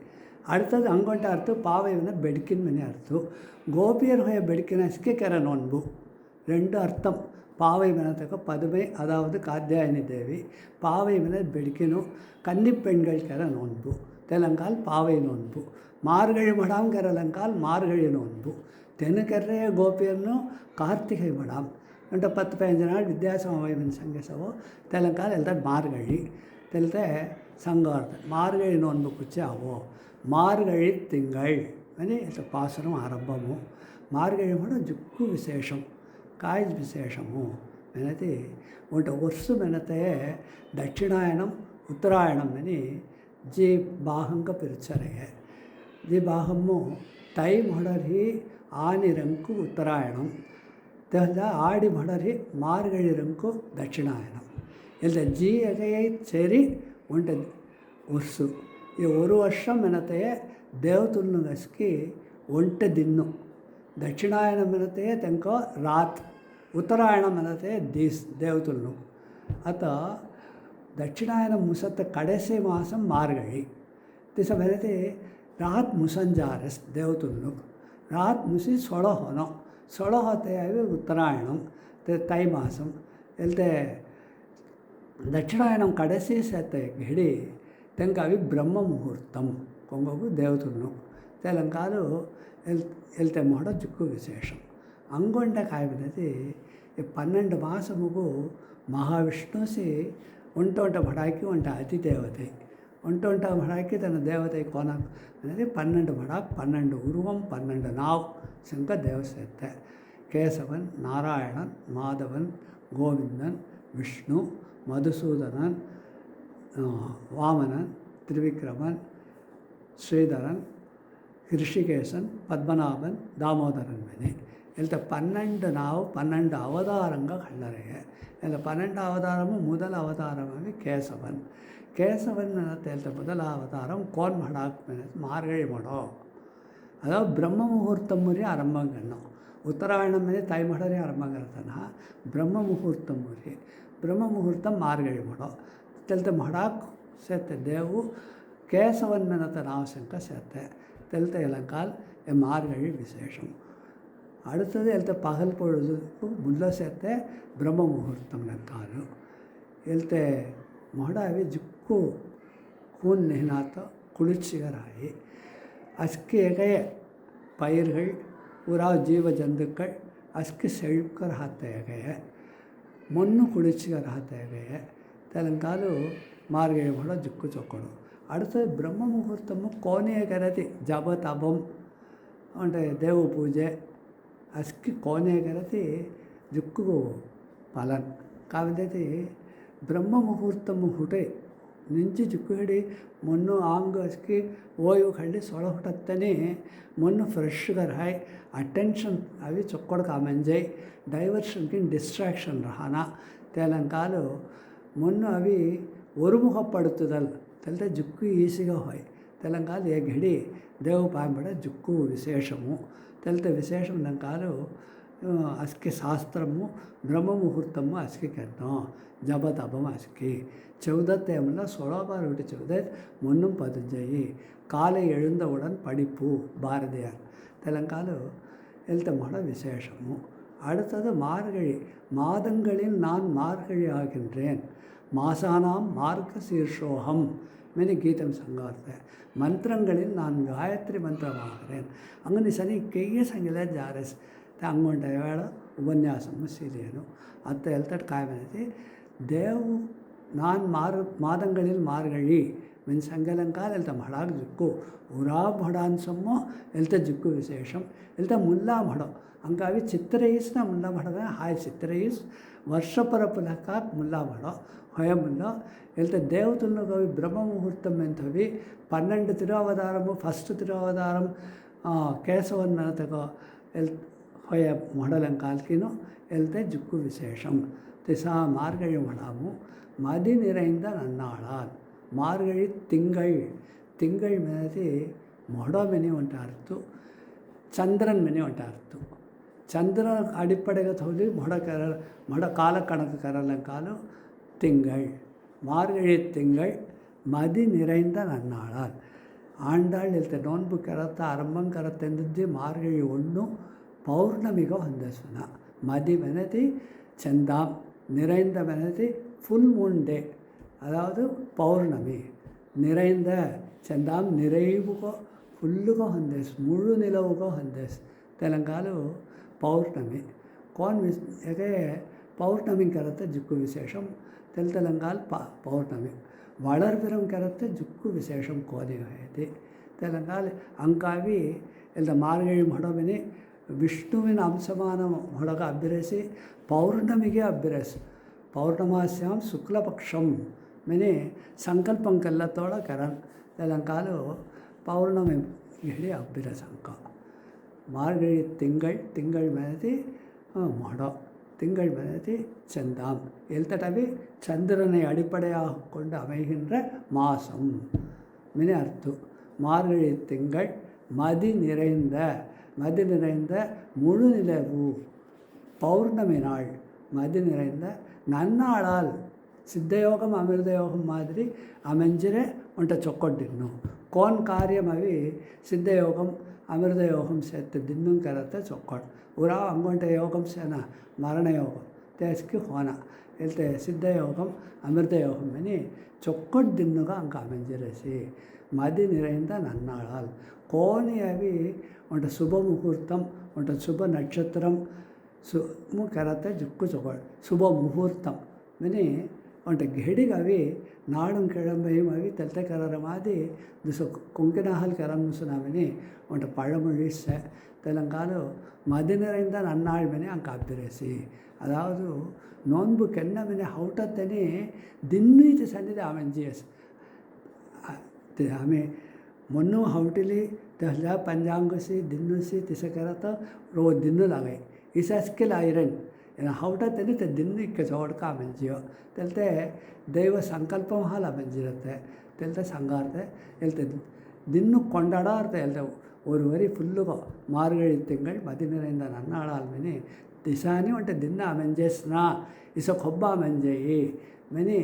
அடுத்தது அங்கொண்ட அர்த்தம் பாவைவன பெடுக்கின் மணி அர்த்தம் கோபியர் ஹோய பெடுக்கின சிக்கிக்கிற நோன்பு ரெண்டு அர்த்தம் பாவை மனத்துக்கு பதுமை அதாவது காத்தியாயனி தேவி பாவை மன பெடுக்கினும் கன்னி பெண்களுக்கிற நோன்பு தெலங்கால் பாவை நோன்பு மார்கழி மடாம்கிறலங்கால் மார்கழி நோன்பு தெனுக்கெறைய கோபியர்னு கார்த்திகை மடாம் ಅಂತ 10-15 ನಾಳು ವಿದ್ಯಾಸಮವಯನ ಸಂಗಸವೋ ತೆಲಂಗಾಣ ಎಲ್ಲ ಮಾರ್ಗಳಿ ತೆಲ್ತೆ ಸಂಗಾರ್ಥ ಮಾರ್ಗಳಿ ನೋನ್ಬು ಕುಚ್ಚೆ ಅವೋ ಮಾರ್ಗಳಿ ತಿಂಗಳ್ అని పాసనం ఆరంభము మార్గళి కూడా జుక్కు విశేషం కాయ విశేషము అనేది ಒಂಟ ವರ್ಷ ಮೆನತೆ ದಕ್ಷಿಣಾಯನಂ ಉತ್ತರಾಯಣಂ అని ಜಿ ಬಾಹಂಗ ಪಿರುಚರೆಗೆ ಜಿ ಬಾಹಮ್ಮು ತೈ ಮೊಡರಿ ಆನಿ ರಂಕು ಉತ್ತರಾಯಣಂ தெல்ல ஆடி மடரி மார்கழி ರಂಕು ದಕ್ಷಿಣಾಯனம் இல்லை ஜீயகையை சரி உண்டு உர்சு ಈ ஒரு ವರ್ಷம் ಮೆನತೆಯೇ ದೇವತುಲ್ನು ಗಸ್ಕಿ ಒಂಟೆ ದಿನ್ನು ದಕ್ಷಿಣಾಯನ ಮೆನತೆಯೇ ತೆಂಕೋ ರಾತ್ ಉತ್ತರಾಯಣ ಮೆನತೆಯೇ ದೀಸ್ ದೇವತುಲ್ನು ಅತ ದಕ್ಷಿಣಾಯನ ಮುಸತ್ತ ಕಡೆಸೆ ಮಾಸಂ ಮಾರ್ಗಳಿ ದಿಸ ಮೆನತೆ ರಾತ್ ಮುಸಂಜಾರಸ್ ದೇವತುಲ್ನು ರಾತ್ ಮುಸಿ ಸೊಳ ಹೊನೋ ಸೊಳ ಹೋತೆ ಅవి ಉತ್ತರಾಯಣಂ ತೈ ಮಾಸಂ ಎಲ್ತೆ ದಕ್ಷಿಣಾಯನಂ ಕಡೆಸಿ ಸೇತೆ ಹಿಡಿ ತೆಂಕ ಅವಿ ಬ್ರಹ್ಮ ಮುಹೂರ್ತಂ ಕೊಂಗೋಗು ದೇವತುಲ್ನು ತೆಲಂಕಾಲು ಎಲ್ತೆ ಮಾಡೋ ಜುಕ್ಕು ವಿಶೇಷಂ ಅಂಗೊಂಡ ಕಾಯ್ಬಿನತಿ 12 ಮಾಸಮುಗು ಮಹಾವಿಷ್ಣುಸಿ ಒಂಟೊಂಟ ಮಡಾಕಿ ಒಂಟ ಅತಿದೇವತೆ ಒಂಟೊಂಟ ಮಡಾಕಿ ತನ್ನ ದೇವತೆ ಕೋನ ಅಂದರೆ 12 ಮಡಾಕ್ 12 ಉರುವಂ 12 ನಾವ್ ಶಂಕ ದೇವಸತ್ತೆ ಕೇಶವನ್ ನಾರಾಯಣನ್ ಮಾಧವನ್ ಗೋವಿಂದನ್ ವಿಷ್ಣು ಮಧುಸೂದನನ್ ವಾಮನನ್ ತ್ರಿವಿಕ್ರಮನ್ ಶ್ರೀಧರನ್ ಋಷಿಕೇಶನ್ ಪದ್ಮನಾಭನ್ ದಾಮೋದರನ್ ಮನೆ ಇಲ್ತ 12 ನಾವು 12 ಅವತಾರಂಗ ಕಳ್ಳರೆಗೆ ಇಲ್ಲ 12 ಅವತಾರಮು ಮೊದಲ ಅವತಾರಮಿ ಕೇಶವನ್ ಕೇಶವನ್ ಹೇಳ್ತ ಮೊದಲ ಅವತಾರಂ ಕೋನ್ ಮಾಡಾಕ್ ಮಾರ್ಗಳಿ ಮಾಡೋ அதாவது பிரம்ம முகூர்த்தம் முறை ஆரம்பங்கணும் உத்தராயணம் ಮೇಲೆ ತಾಯಿ ಮಾಡರೆ ಆರಂಭಂಗರ್ತನ ಬ್ರಹ್ಮ ಮುಹೂರ್ತ ಮುರಿ ಬ್ರಹ್ಮ ಮುಹೂರ್ತ ಮಾರ್ಗಳಿ ಮಾಡೋ ತೆಲ್ತೆ ಮಾಡಾಕ್ ಸೇತೆ ದೇವು ಕೇಶವನ್ನತ ನಾವಶಂಕ ಸೇತೆ தெல்த்த இலங்கால் மார்கழி விசேஷம் அடுத்தது எழுத்த பகல் பொழுதுக்கு முல்ல சேர்த்த பிரம்ம முகூர்த்தம் நக்காಲು எழுத்த மொடாவி ஜுக்கு கூன் நெஹ்னாத்த குளிர்ச்சிகராயி அஸ்க்கு எகைய பயிர்கள் ஊரா ஜீவ ஜந்துக்கள் அஸ்க்கு செழிக்க ரஹத்த எகைய ಮೊನ್ನು ಕುಳಿಚಿಗೆ ರಹತ ಎಗೆಯ ತೆಲಂಗಾಲು ಮಾರ್ಗಳಿ ಮಾಡೋ ಜುಕ್ಕು ಚೊಕ್ಕಳು அடுத்தது பிரம்ம முகூர்த்தமும் கோனைய கரதி ஜப தபம் అంటే దేవు పూజ అస్కి కోనే కరతి జుక్కు పలన్ కాబట్టి ಬ್ರಹ್ಮ ಮುಹೂರ್ತము ಹುಟೆ ನಿಂಚಿ ಜುಕ್ಕು ಹಿಡಿ ಮೊನ್ನು ಆಂಗ ಅಸ್ಕಿ ಓಯು ಕಳ್ಳಿ ಸೊಳ ಹುಟ್ಟತ್ತನೇ ಮೊನ್ನು ಫ್ರೆಶ್గా రాయి అటెన్షన్ అవి చొక్కడకు ఆమెంజాయి డైవర్షన్కి డిస్ట్రాక్షన్ రహానా తెలంగాణలో మొన్న అవి ఒరుముఖపడుతుందల్ తెల్తే జుక్కు ఈజీగా ಹೋಯ್ తెలంగాణ ఏ ఘడి దేవు పాంబడ జుక్కు విశేషము తెల్తే విశేషం నంకాలు అస్కి శాస్త్రము ಬ್ರಹ್ಮ ಮುಹೂರ್ತము ಅಸ್ಕಿ ಕೆತ್ತೋ ಜಪ ತಪಂ ಅಸ್ಕಿ 14 டைமில் 16 பார் விட்டு 14 முன்னும் 15 காலை எழுந்தவுடன் படிப்பு பாரதியார் தெலங்காலு எழுத்த மாட விசேஷமு அடுத்தது மார்கழி மாதங்களில் நான் மார்கழி ஆகின்றேன் மாசானாம் மார்க்க சீர்ஷோகம் மெனி கீதம் சங்கார்த்த மந்திரங்களில் நான் காயத்ரி மந்திரமாகிறேன் அங்கே சனி కెయ్య సంఖ్యలో జారేసి అంగుంటే వేళ ఉపన్యాసము సీరియను అత్త వెళ్తాడు కాయమనేది దేవు நான் மாதங்களில் மார்கழி மென் சங்கலங்கால் எல்த மடாக் ஜுக்கு உரா மடான்சம்மோ எல்த ஜுக்கு விசேஷம் எல்த முல்லா மடம் ಹಂಗಾಗಿ ಚಿತ್ರಯಿಸ್ನ ಮುಲ್ಲ ಮಡಗ ಹಾಯ್ ಚಿತ್ರಯಿಸ್ ವರ್ಷಪರಪುಲಕ ಮುಲ್ಲ ಮಡೋ ಹೊಯ ಮುಲ್ಲ వెళ్తే దేవతలను కవి బ్రహ్మ ముహూర్తం ఎంతవి 12 తిరువతారము ఫస్ట్ తిరువతారం కేశవన్ మెనతగో ಹೊಯ ಮೊಡಲಂ ಕಾಲ್ಕಿನೋ ಎಲ್ತೆ ಜುಕ್ಕು ವಿಶೇಷಂ திசா மார்கழி மடாமு மதி நிறைந்த நன்னாளால் மார்கழி திங்கள் மேதி మొడమెని ఉంటారు చంద్రన్ మెని ఉంటారు చంద్ర అడిపడగా తోలి మొడ కాల కணக்கு கரலங்காலு திங்கள் மார்கழி திங்கள் மதி நிறைந்த நன்னாளால் ஆண்டாள் ಇಲ್ತ ನೋನ್ಬು ಕರತ್ತ ಆರಂಭಂ ಕರತ್ತೆಂದಿದ್ದಿ ಮಾರ್ಗಳಿ 1 ಪೌರ್ಣಮಿಗ ಹೊಂದಿಸುನ மதி மெனதி செந்தாம் நிறைந்த மெனதி ஃபுல் மூன் டே அதாவது பௌர்ணமி நிறைந்த செந்தாம் நிறைவுகோ ಫುಲ್ಲುಗೋ ಹೊಂದೇಸ್ ಮುಳ್ಳು ನಿಲವುಗೋ ಹೊಂದೇಸ್ ತೆಲಂಗಾಲು ಪೌರ್ಣಮಿ ಕೋನ್ ಯಾಕೆ ಪೌರ್ಣಮಿ ಕರತ್ತೆ ಜುಕ್ಕು ವಿಶೇಷಂ ತೆಲಂಗಾಲ್ ಪೌರ್ಣಮಿ വളർപിറം കരത്തെ ജുക്കു വിശേഷം കോതിയായത് തെലങ്കാൽ ಅಂಕಾವಿ ಎಲ್ಲ ಮಾರ್ಗಳಿ ಮೊಡಮಿನಿ ವಿಷ್ಣುವಿನ ಅಂಶಮಾನ ಮೊಡಗ ಅಭ್ಯರಿಸಿ ಪೌರ್ಣಮಿಗೆ ಅಭ್ಯರಿಸಿ ಪೌರ್ಣಮಾಸ್ಯಾಂ ಶುಕ್ಲಪಕ್ಷಂ ಮಿನಿ ಸಂಕಲ್ಪಂಕೆಲ್ಲತೋಳ ಕರನ್ ತೆಲಂಕಾಲು ಪೌರ್ಣಮಿ ಹೇಳಿ ಅಭ್ಯರಸ ಅಂಕ ಮಾರ್ಗಳಿ ತಿಂಗಳು ಮೆನತಿ ಮೊಡ திங்கள் மெனதி செந்தாம் எல்தடவி சந்திரனை அடிப்படையாக கொண்டு அமைகின்ற மாதம் மினி அர்த்தம் மார்கழி திங்கள் மதி நிறைந்த முழு நிலவு பௌர்ணமி நாள் மதி நிறைந்த நன்னாளால் ಸಿದ್ಧಯೋಗಂ ಅಮೃತಯೋಗಂ ಮಾದರಿ ಅಮೆಂಜಿರೆ ಒಂಟ ಚೊಕ್ಕೊಟ್ಟಿನ್ನು ಕೋನ್ ಕಾರ್ಯಂ ಅವಿ ಸಿದ್ಧಯೋಗಂ ಅಮೃತಯೋಗಂ ಸೇರ್ತು ದಿನ್ನು ಕರತ್ತೆ ಚೊಕ್ಕೊಟ್ಟು ಉರಾ ಅಂಗೊಂಟ ಯೋಗಂ ಸೇನ ಮರಣಯೋಗಂ ತೇಸ್ಕಿ ಹೋನ ಇಲ್ತೆ ಸಿದ್ಧಯೋಗಂ ಅಮೃತಯೋಗಂ అని చొక్కటి దిన్నుగా అంక అమెంజిరేసి మది నిరైంద నన్నాళాల్ కోని అవి ಒಂಟ ಶುಭ ಮುಹೂರ್ತಂ ಒಂಟ ಶುಭ ನಕ್ಷತ್ರಂ ಕರತ್ತೆ ಜುಕ್ಕು ಚೊಕ್ಕೊಡು ಶುಭ ಮುಹೂರ್ತಂ అని ಒಂಟ ಗೆಡಿಗೆ ಅವಿ ನಾಡು ಕಿಳಂಬೆയും ಅವಿ ತೆಲ್ತೆ ಕರರ ಮಾದಿ ದಿಸ ಕೊಂಕಿನಹಾಲ್ ಕರಂ ಮುಸುನಾಮಿನಿ ಒಂಟ பழமொழிச தெலங்காலு மதி நிறைந்த நன்னாள் மெனி அங்கே அப்பிரேசி அதாவது நோன்பு கென்னமெனி ಹೌಟತ್ತನೆ ದಿನ್ನೀತಿ ಸನ್ನಿಧಿ ಆಮೆಂಜಿಯಸ್ ಆಮೆ ಮೊನ್ನು ಹೌಟಿಲಿ ತಹಜಾ ಪಂಜಾಂಗುಸಿ ದಿನ್ನುಸಿ ತಿಸಕರತ ರೋ ದಿನ್ನು ಲಾಗೈ ಇಸಸ್ಕಿಲ್ ಐರನ್ ಹೌಟತ್ತನೆ ತೆ ದಿನ್ನು ಇಕ್ಕ ಚೌಡ್ಕ ಆಮೆಂಜಿಯೋ ತೆಲ್ತೆ ದೈವ ಸಂಕಲ್ಪಂ ಹಾಲು ಆಮೆಂಜಿರುತ್ತೆ ತೆಲ್ತೆ ಸಂಗಾರ್ತೆ ಎಲ್ತೆ ದಿನ್ನು ಕೊಂಡಾಡಾರ್ತೆ ಎಲ್ತೆ ஒரு வரி ஃபுல்லுகோ மார்கழி திங்கள் மதி நிறைந்த நன்னாளால் மெனி திசானி ಒಂಟೆ ದಿನ ಮೆಂಜೇಸ್ನಾ ಇಸ ಕೊಬ್ಬ ಮೆಂಜಯಿ ಮೆನಿ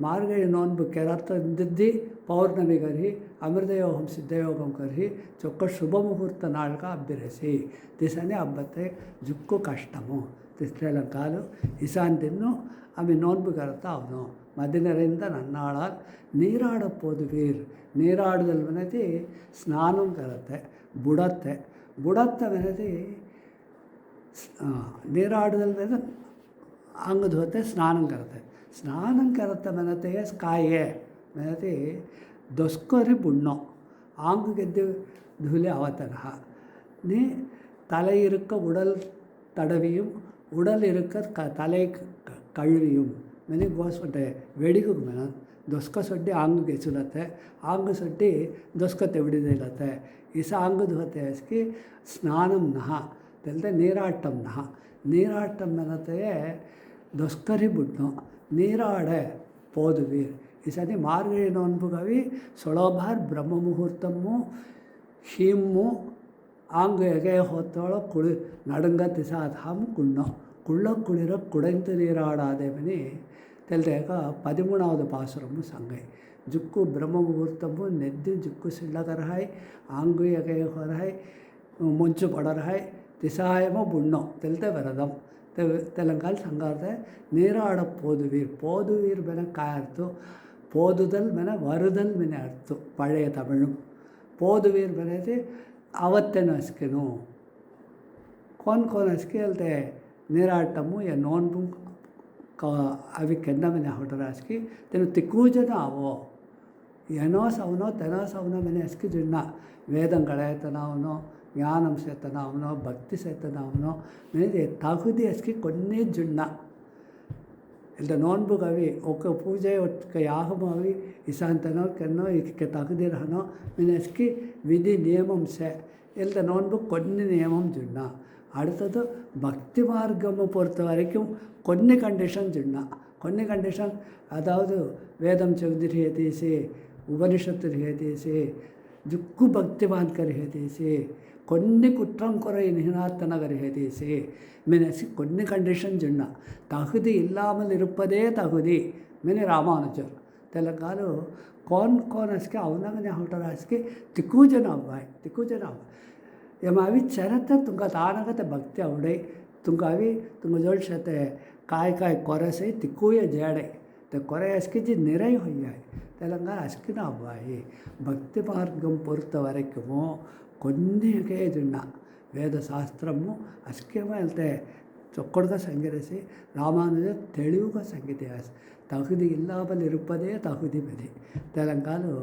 ಮಾರ್ಗಳಿ ನೋನ್ಬು ಕೆರತ್ತಿದ್ದಿ ಪೌರ್ಣಮಿ ಕರಿ ಅಮೃತಯೋಗಂ ಸಿದ್ಧಯೋಗಂ ಕರಿ ಚೊಕ್ಕ ಶುಭ ಮುಹೂರ್ತ ನಾಳ್ಕ ಅಬ್ಬಿರಸಿ ದಿಸನೆ ಹಬ್ಬತ್ತೆ ಜುಕ್ಕು ಕಷ್ಟಮು ತಿಸ್ತೆಲಂಕಾಲು ಇಸಾನ್ ದಿನ್ನು ಆమె ನೋನ್ಬು ಕರತ್ತ ಅವನು ಮದಿನರಿಂದ ನನ್ನಾಳಾಲ್ ನೀರಾಡಪ್ಪೋದುವೀರ್ ನೀರಾಡುದಲ್ ಮೆನತಿ ಸ್ನಾನಂ ಕರತ್ತೆ ಬುಡತ್ತೆ ಮೆನತಿ ನೀರಾಡುದಲ್ ಮೇಲೆ ಅಂಗದ ಹೊತ್ತೆ ಸ್ನಾನಂ ಕರತ್ತೆ ಮೆನತೆಯೇ ಕಾಯೆ ಮೆನತಿ ದೊಸ್ಕೊರಿ ಬುಣ್ಣೋ ஆங்கு கெத்து துலி அவத்தனஹ நீ தலை இருக்க உடல் தடவியும் உடல் இருக்க தலை கழுவியும் ಮೆನಿ ಗೋಸ್ಕೊಂಡೆ ವೆಡಿಗೂ ಮೇನ ದೊಸ್ಕ ಸೊಡ್ಡಿ ಆಂಗು ಗೆಚ್ಚುಲತ್ತೆ ಆಂಗು ಸೊಡ್ಡಿ ದೊಸ್ಕ ತೆವಿಡಿದಿಲ್ಲತ್ತೆ ಇಸ ಆಂಗುದು ಹೊತ್ತೆ ಹಸ್ಕಿ ಸ್ನಾನಂ ನಹ ತೆಲ್ತೆ ನೀರಾಟಂ ನಹ ನೀರಾಟಂ ಮೆನತೆಯೇ ದೊಸ್ಕರಿ ಬುಡ್ನು ನೀರಾಡೆ போதுவீர் இசனி மார்கழி நோன்புகவி சொலோபார் பிரம்ம முகூர்த்தமு ஹீம்மு ஆங்கு எகே ಹೊತ್ತೋಳ ಕುಳಿ ನಡುಂಗ ತಿಸಾಧಾಮು ಕುಣ್ಣೋ குளிர குடைந்து நீராடாதேவனி தெல்தேக 13வது பாசுரமும் சங்கை ஜுக்கு பிரம்ம முகூர்த்தமும் நெத்தி ஜுக்கு சில்லகரஹாய் ஆங்கு எகைய ಹೊರಹಾಯ್ ಮುಂಚು ಪಡರಹಾಯ್ திசாயமோ புண்ணோ தெல்த விரதம் தெலங்கால் சங்கார்த்த நீராட போதுவீர் பென காயர்த்து போதுதல் மென வருதல் மென அர்த்தம் பழைய தமிழும். போதுவீர் மெனது ಅವತ್ತೇನು ಅಸ್ಕಿನು ಕೋನ್ ಅಸ್ಕಿ ಅಲ್ದೆ ನೀರಾಟಮು ಯ ನೋನ್ಬು ಅವಿ ಕೆನ್ನ ಮೆನೆ ಹೊಟರ ಅಸ್ಕಿ ತೆನು ತಿಕ್ಕೂಜನ ಅವೋ ಏನೋ ಸವನೋ ತೆನೋ ಸವನೋ ಮೆನೆ ಅಸ್ಕಿ ಜುನ್ನ వేదంగళేతనవునో జ్ఞానం చేతనవునో భక్తి చేతనవునో అనేది తగుది అస్కి కొన్ని జున్న ಇಲ್ಲ ನೋನ್ಬುಗ್ ಅವಿ ಒಕ್ಕ ಪೂಜೆ ಒಕ್ಕ ಯಾಗಮು ಅವಿ ಇಸಾಂತನೋ ಕೆನ್ನೋ ಇದಕ್ಕೆ ತಗದಿರನೋ ಮಿನಸ್ಕಿ ವಿಧಿ ನಿಯಮಂ ಸೆ ಇಲ್ಲ ನೋನ್ಬுக் కొన్ని నియమం జున్న. அடுத்தது பக்தி மார்க்கமை பொறுத்த வரைக்கும் కొన్ని కండిషన్ జున్న. కొన్ని కండిషన్ அதாவது வேதம் చదివి తీసి ఉపనిషత్తులు తీసి దుక్కు భక్తివాన్ కరి తీసి కొన్ని కుట్రం కొரை நிகழ்த்தனகர் ஹேதேசி மெனசி కొన్ని కండిషన్ జున్న. தகுதி இல்லாமல் இருப்பதே தகுதி மெனி ராமானுஜர் தெலங்காಲು ಕೋನ್ ಅಸ್ಕೆ ಅವನಂಗನೆ ಹೊಟರ ಅಸ್ಕೆ ತಿಕ್ಕೂಜನ ಅವ್ವಾಯ್ ತಿಕ್ಕೂಜನ ಅವ್ ಎಮ ಅವಿ ಚರತ ತುಂಗ ತಾನಗತೆ ಭಕ್ತಿ ಅವಡೈ ತುಂಗ ಅವಿ ತುಂಗ ಜೋಡ್ಸತೆ ಕಾಯ್ ಕೊರಸೆ ತಿಕ್ಕೂಯ ಜೇಡೈ ತೆ ಕೊರೆ ಅಸ್ಕೆ ಜಿ ನಿರೈ ಹೊಯ್ಯಾಯ್ ತೆಲಂಗಾಣ ಅಸ್ಕಿನ ಅವ್ವಾಯಿ. భక్తి మార్గం పొరుత వరకుము కొన్నికే జున్న వేద శాస్త్రము అస్కేమో వెళ్తే చొక్కడుగా సంగರಿಸಿ ರಾಮಾನುಜ ತೆಳುವುగా ಸಂಗೀತ தகுதி இல்லாமல் இருப்பதே தகுதி மெனி தெலங்காಲು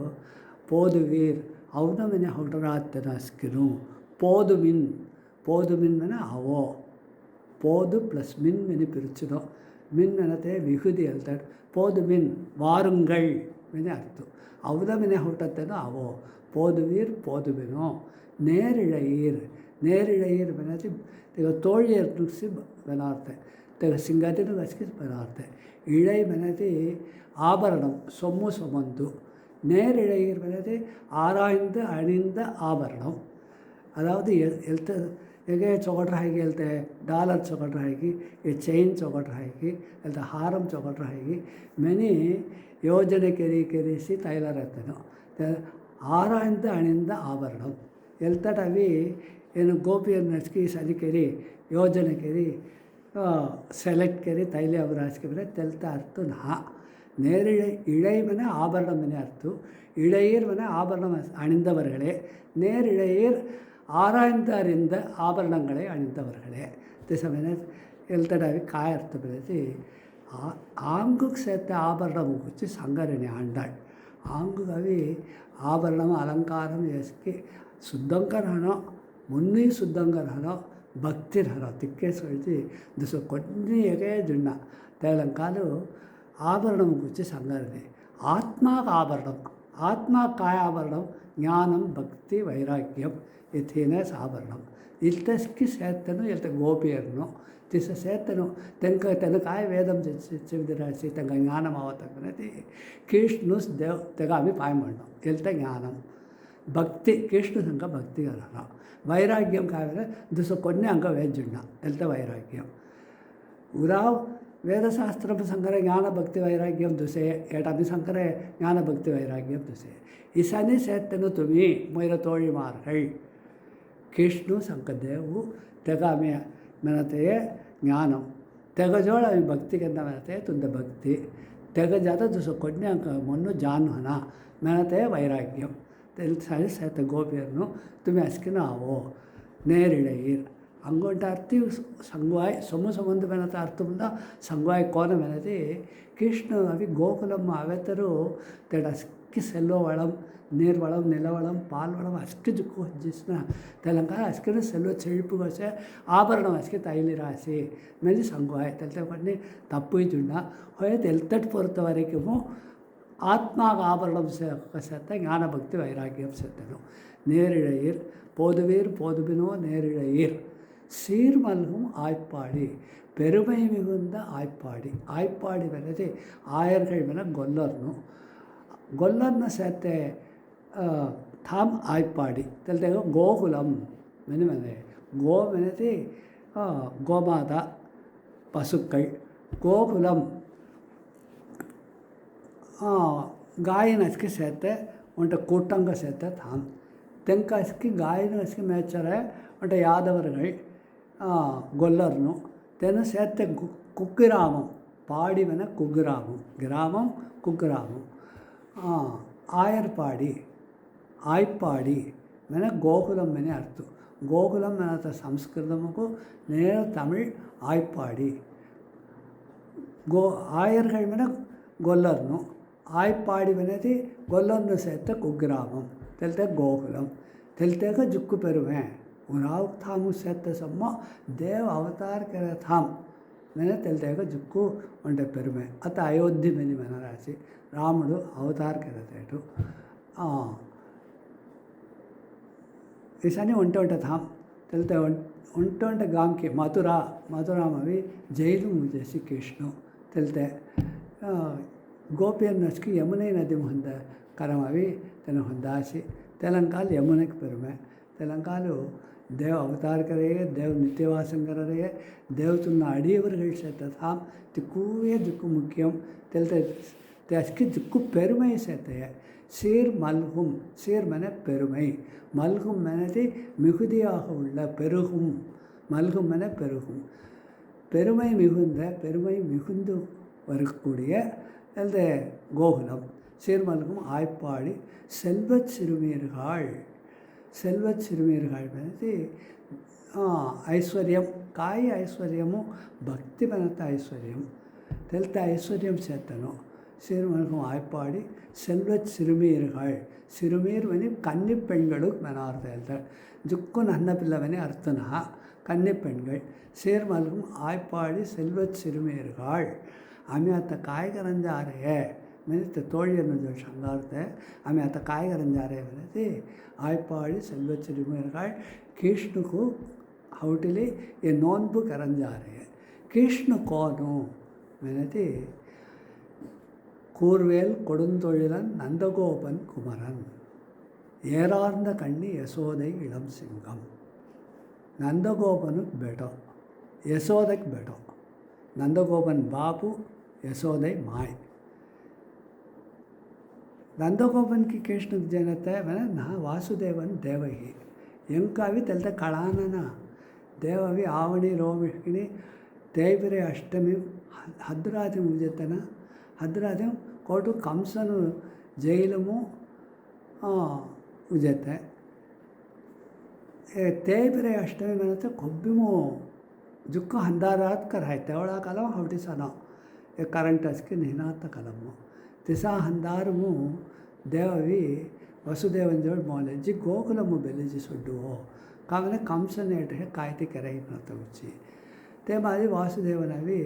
போதுவீர் ಅವನಮೆನೆ ಹೊರರಾತನ ಅಸ್ಕಿನು போதுமின் மென அவோ போது ப்ளஸ் மின் மெனி பிரிச்சுடும். மின் மெனತೆ ವಿಹುದಿ ಹೇಳ್ತಾడు. போதுமின் வாருங்கள் மெனி ಅರ್ಥம். ಅವನಮೆನೆ ಹೊರಟತ್ತೇನೋ ಅವೋ போதுவீர் போதுமினோ நேரிழையீர் நேரிழையீர் மெனತಿ ತೆಗ ತೋಳಿಯರ್ ನುಗ್ಸಿ ಬೆನಾರ್ತೆ ತೆಗ ಸಿಂಗತಿನ ಗಸ್ಕಿ ಬೆನಾರ್ತೆ. இழை மெனதி ஆபரணம் சொம்மு சொமந்து. நேரிழையீர் மெனதி ஆராய்ந்து அணிந்த ஆபரணம். அதாவது ಎಲ್ತ ಹೇಗೆ ಚೊಗಟ್ರ ಹಾಕಿ ಹೇಳ್ತೆ ಡಾಲರ್ ಚೊಗಟ್ರ ಹಾಕಿ ಚೈನ್ ಚೊಗಟ್ರ ಹಾಕಿ ಹೇಳ್ತೆ ಹಾರಂ ಚೊಗಟ್ರ ಹಾಕಿ ಮೆನಿ ಯೋಜನೆ ಕೆರಿಸಿ ತೈಲರತ್ತನು ಆರಾಯ್ந்து ಅಣಿಂದ ಆಭರಣಂ ಎಲ್ತಟ ಅವಿ ಏನು ಗೋಪಿಯನ್ನು ನಚ್ಕಿ ಸಲಿಕೆರಿ ಯೋಜನೆ ಕೆರಿ ಸೆಲೆಕ್ಟ್ ಕೆರಿ ತೈಲೆ ಅವರು ಹಾಸ್ಕೆ ತೆಲ್ತ ಅರ್ಥ ನಾ நேரிழை இழைமன ஆபரணம் என அர்த்தம். இழையீர் மன ஆபரணம் அணிந்தவர்களே நேரிழையீர் ஆராய்ந்து அறிந்த ஆபரணங்களை அணிந்தவர்களே திசமென எல்தடாவி காயர்த்த பிறகு ஆங்குக்கு சேர்த்த ஆபரணம் வச்சு சங்கரனை ஆண்டாள். ஆங்குக்கு அவி ஆபரணம் அலங்காரம் எஸ்கி சுத்தங்கரனோ முன்னி சுத்தங்கரனோ ಭಕ್ತಿರನೋ ತಿಕ್ಕೆ ಸೊಳ್ಳಿ ದಿವಸ ಕೊನ್ನಿಗೆ ಜುಣ್ಣ ತೆಲಂಕಾಲು ఆభరణం గురించి సంగరనే ఆత్మాకు ఆభరణం ఆత్మాకాయ ఆభరణం జ్ఞానం భక్తి వైరాగ్యం ಇಥೇನಸ್ ಆಭರಣಂ ಇಲ್ತಸ್ಕಿ ಸೇತನು ಇಲ್ತ ಗೋಪಿಯರ್ನು ತಿಸ ಸೇತನು ತೆನಕಾಯ ವೇದಂ ಚೆವಿದಿರಾಸಿ ತಂಗ ಜ್ಞಾನಂ ಆವತ್ತಂಗನತಿ ಕೃಷ್ಣುಸ್ ದೇವ್ ತೆಗಾಮಿ ಪಾಯಮಣ್ಣು ಇಲ್ತ ಜ್ಞಾನಂ ಭಕ್ತಿ ಕೃಷ್ಣ ಸಂಘ ಭಕ್ತಿಗರನ ವೈರಾಗ್ಯಂ ಕಾಯ್ರೆ ದಿವಸ ಕೊನ್ನೆ ಅಂಗ ವೇಜುಣ್ಣ ಇಲ್ತ ವೈರಾಗ್ಯಂ ಉರಾವ್ ವೇದಶಾಸ್ತ್ರ ಸಂಕರ ಜ್ಞಾನ ಭಕ್ತಿ ವೈರಾಗ್ಯಂ ದುಸೆ ಏಟಾಮಿ ಸಂಕರ ಜ್ಞಾನ ಭಕ್ತಿ ವೈರಾಗ್ಯಂ ದುಸೆ ಇಸನಿ ಸೇತನು ತುಮಿ ಮೊಯ್ರ ತೋಳಿ ಮಾರ್ಗೈ ಕೃಷ್ಣು ಸಂಕದೇವು ತೆಗಾಮಿ ಮೆನತೆಯೇ ಜ್ಞಾನಂ ತೆಗಜೋಳ ಭಕ್ತಿಗೆಂದ ಮೆನತೆ ತುಂದ ಭಕ್ತಿ ತೆಗಜಾದ ದುಸ ಕೊಡ್ನೆ ಅಂಕ ಮೊನ್ನು ಜಾನ್ಹನ ಮೆನತೆ ವೈರಾಗ್ಯಂ ಸರಿ ಸೇತ ಗೋಪಿಯರ್ನು ತುಮಿ ಅಸ್ಕಿನ ಆವೋ நேரிழையீர் அங்கோட்ட அர்த்தி சங்குவாய் சொம்மு சொமந்து மெனத்த அர்த்தம்னா சங்குவாய் கோணம் மெனதி கிருஷ்ண அவி கோகுலம் அವೆತರು ತೆಡ ಅಸ್ಕಿ ಸೆಲ್ಲೋ ವಳಂ ನೀರು ವಳಂ ನಿಲವಳಂ ಪಾಲ್ ವಳಂ ಅಸ್ಕಿ ಜುಕ್ಕು ಹಜ್ಜಿಸ್ನ ತೆಲಂಗಾಣ ಅಸ್ಕಿನ ಸೆಲ್ಲೋ ಚೆಳುಪುಗೋಸೆ ಆಭರಣಂ ಅಸ್ಕಿ ತೈಲಿ ರಾಸಿ ಮೇಲೆ ಸಂಗುವಾಯ್ ತೆಲ್ತೆ ಪಣ್ಣಿ ತಪ್ಪು ಜುಣ್ಣ ಹೊಯ್ತು ಎಲ್ತಟ್ಟು ಪೊರುತ್ತ ವರೆಗೂ ஆத்மாக ஆபரணம் சேர்த்த ஞான பக்தி வைராக்கியம் சேர்த்தனும். நேரிழையீர் போதுவீர் போதுவினோ நேரிழையீர் சீர்மல்கும் ஆய்ப்பாடி பெருமை மிகுந்த ஆய்ப்பாடி ஆய்ப்பாடி மெனது ஆயர்கள் மென ಗೊಲ್ಲರ್ನು ಗೊಲ್ಲರ್ನ சேர்த்த தாம் ஆய்ப்பாடி தெல்தேக கோகுலம் மெனுமெனே கோ மெனது கோமாதா பசுக்கள் கோகுலம் गायन इसकी सहते उन्ट ಕೂಟಂಗ ಸೇತೆ ತಾನು ತೆಂಕ ಅಸ್ಕಿ ಗಾಯನ ಅಸ್ಕಿ ಮೇಚರೆ ಉಂಟ ಯಾದವರುಗಳು ಗೊಲ್ಲರ್ನು ತೆನು ಸೇತೆ ಕುಗ್ಗಿರಾಮಂ ಪಾಡಿವನ ಕುಗ್ಗಿರಾಮಂ ಗ್ರಾಮಂ ಕುಗ್ಗಿರಾಮಂ ஆயர்பாடி ஆய்ப்பாடி मैंने கோகுலம் मैंने அர்த்தம். கோகுலம் मैंने சம்ஸ்கிருதமுக்கு நேர தமிழ் ஆய்ப்பாடி. ஆயர்கள் மேலே గొల్లర్ను ఆయ్పాడి అనేది గొల్లర్ను సేత కుగ్రామం తెలితే గోకులం తెలితేక జుక్కు పెరుమే उराव थामु सेत सम्म देव अवतार करे थाम मैंने తెలితేక జుక్కు ఉంటే పెరుమే అత అయోధ్య మెని మన రాసి రాముడు అవతార్ కరేటేటు ईशानी उंटे थाम తెలితే उंटे गाम की मथुरा में जैलू जैसी कृष्ण తెలితే ಗೋಪಿಯನ್ನು ನಚ್ಕಿ ಯಮುನೆ ನದಿ ಹೊಂದ ಕರಮವಿ ತೆನ ಹೊಂದಾಸಿ ತೆಲಂಕಾಲ ಯಮುನೆಗೆ ಪೆರುಮೆ ತೆಲಂಕಾಲು ದೇವ ಅವತಾರ ಕರೆಯೇ ದೇव ನಿತ್ಯವಾಸಂ ಕರೆಯೇ ದೇವತನ್ನ ಅಡಿಯವர்கள் சேர்த்த தாம் திக்குவே திக்கு முக்கியம் தெல்தே அஸ்கி திக்கு பெருமை சேர்த்தைய சீர் மல்கும் சீர் மன பெருமை மல்கும் மனதி மிகுதியாக உள்ள பெருகும் மல்கும் மன பெருகும் பெருமை மிகுந்து வரக்கூடிய அல்லது கோகுலம் சீர்மல்கும் ஆய்ப்பாடி செல்வச் சிறுமீர்கள் అనేది ఐశ్వర్యం కాయ ఐశ్వర్యము భక్తి మనత ఐశ్వర్యం తెలితే ఐశ్వర్యం చేతను சீர்மல்கும் ஆய்ப்பாடி செல்வச் சிறுமீர்வని கன்னி பெண்களுக்கு மன அர்த்தம் ಹೇಳ್ತಾರೆ ஜுக்கு நன்ன பிள்ளவனி அர்த்தனா கன்னி பெண்கள் சீர்மல்கும் ஆய்ப்பாடி செல்வச் சிறுமீர்கள் आम्ही आता काय करन जा रहे हैं मैंने तो तोड़िಯನ್ನು जो शंगारते आम्ही आता काय करन जा रहे हैं मैंने आयपाड़ी सेल्वचरी मेरगाड़ कृष्ण को हाउटिली ये नोनबु करन जा रहे हैं कृष्ण कौन मैंने கூர்வேல் கொடுந்தொழிலன் நந்தகோபன் குமரன் ஏறார்ந்த கண்ணி யசோதை இளம் சிங்கம் நந்தகோபனுக்கு बेटो यशोदक बेटो नंदगोपन बाबू यशोदय माय नंदगोपन की कृष्ण जनता है मैंने ना वासुदेवन देवही ಎಂಕಾವಿ ತೆಲ್ತ ಕಳಾನನ ದೇವವಿ ಆವಣಿ ರೋಮಿಷ್ಕಿಣಿ ತೇಬಿರೆ ಅಷ್ಟಮಿ ಹದ್ರಾತಿ ಮುಜತನ ಹದ್ರಾತಿ ಕೋಟು ಕಂಸನು ಜೈಲಮು ಉಜತೆ ತೇಬಿರೆ ಅಷ್ಟಮಿ ಮನತೆ ಕೊಬ್ಬಿಮು जुक्को हंदारात कराय तेवढा कालम हवटीसाना हे करंट असके निहनात कलमु तिसा हंदारमु देववी वसुदेवन जोड मोले जी गोकुलमु बेलेजी सुड्डु कामने कंसनेट है कायते कराई प्रतुची ते मादी वासुदेवनवी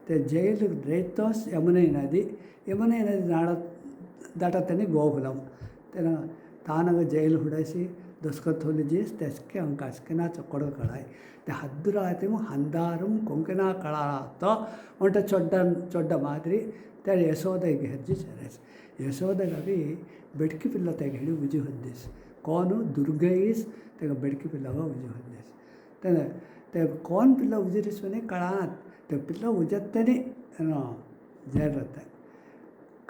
ते जैल दैतोस यमुने नदी नाड दाटतनी गोकुलम तेना तानग जैल हुडसी दस्कत होलीजीस तेस्के अंकास्के ना चक्कोड़ कड़ाई ते हद्दुरातिमु हंदारुम कोंकणा कळातो उंट चोड्ड मादिरी ते यशोदगे हेज्जे चरेस यशोदगवी बेडकी पिल्ल तेगे हिडी उजी ಹೊಂದಿಸ್ कोनु दुर्गईस तेगे बेडकी पिल्लव उजी ಹೊಂದಿಸ್ ते कोन पिल्ल उजिरिसवने कळात ते पिल्ल उजत्तने ಏನೋ ಜೇರತ್ತೆ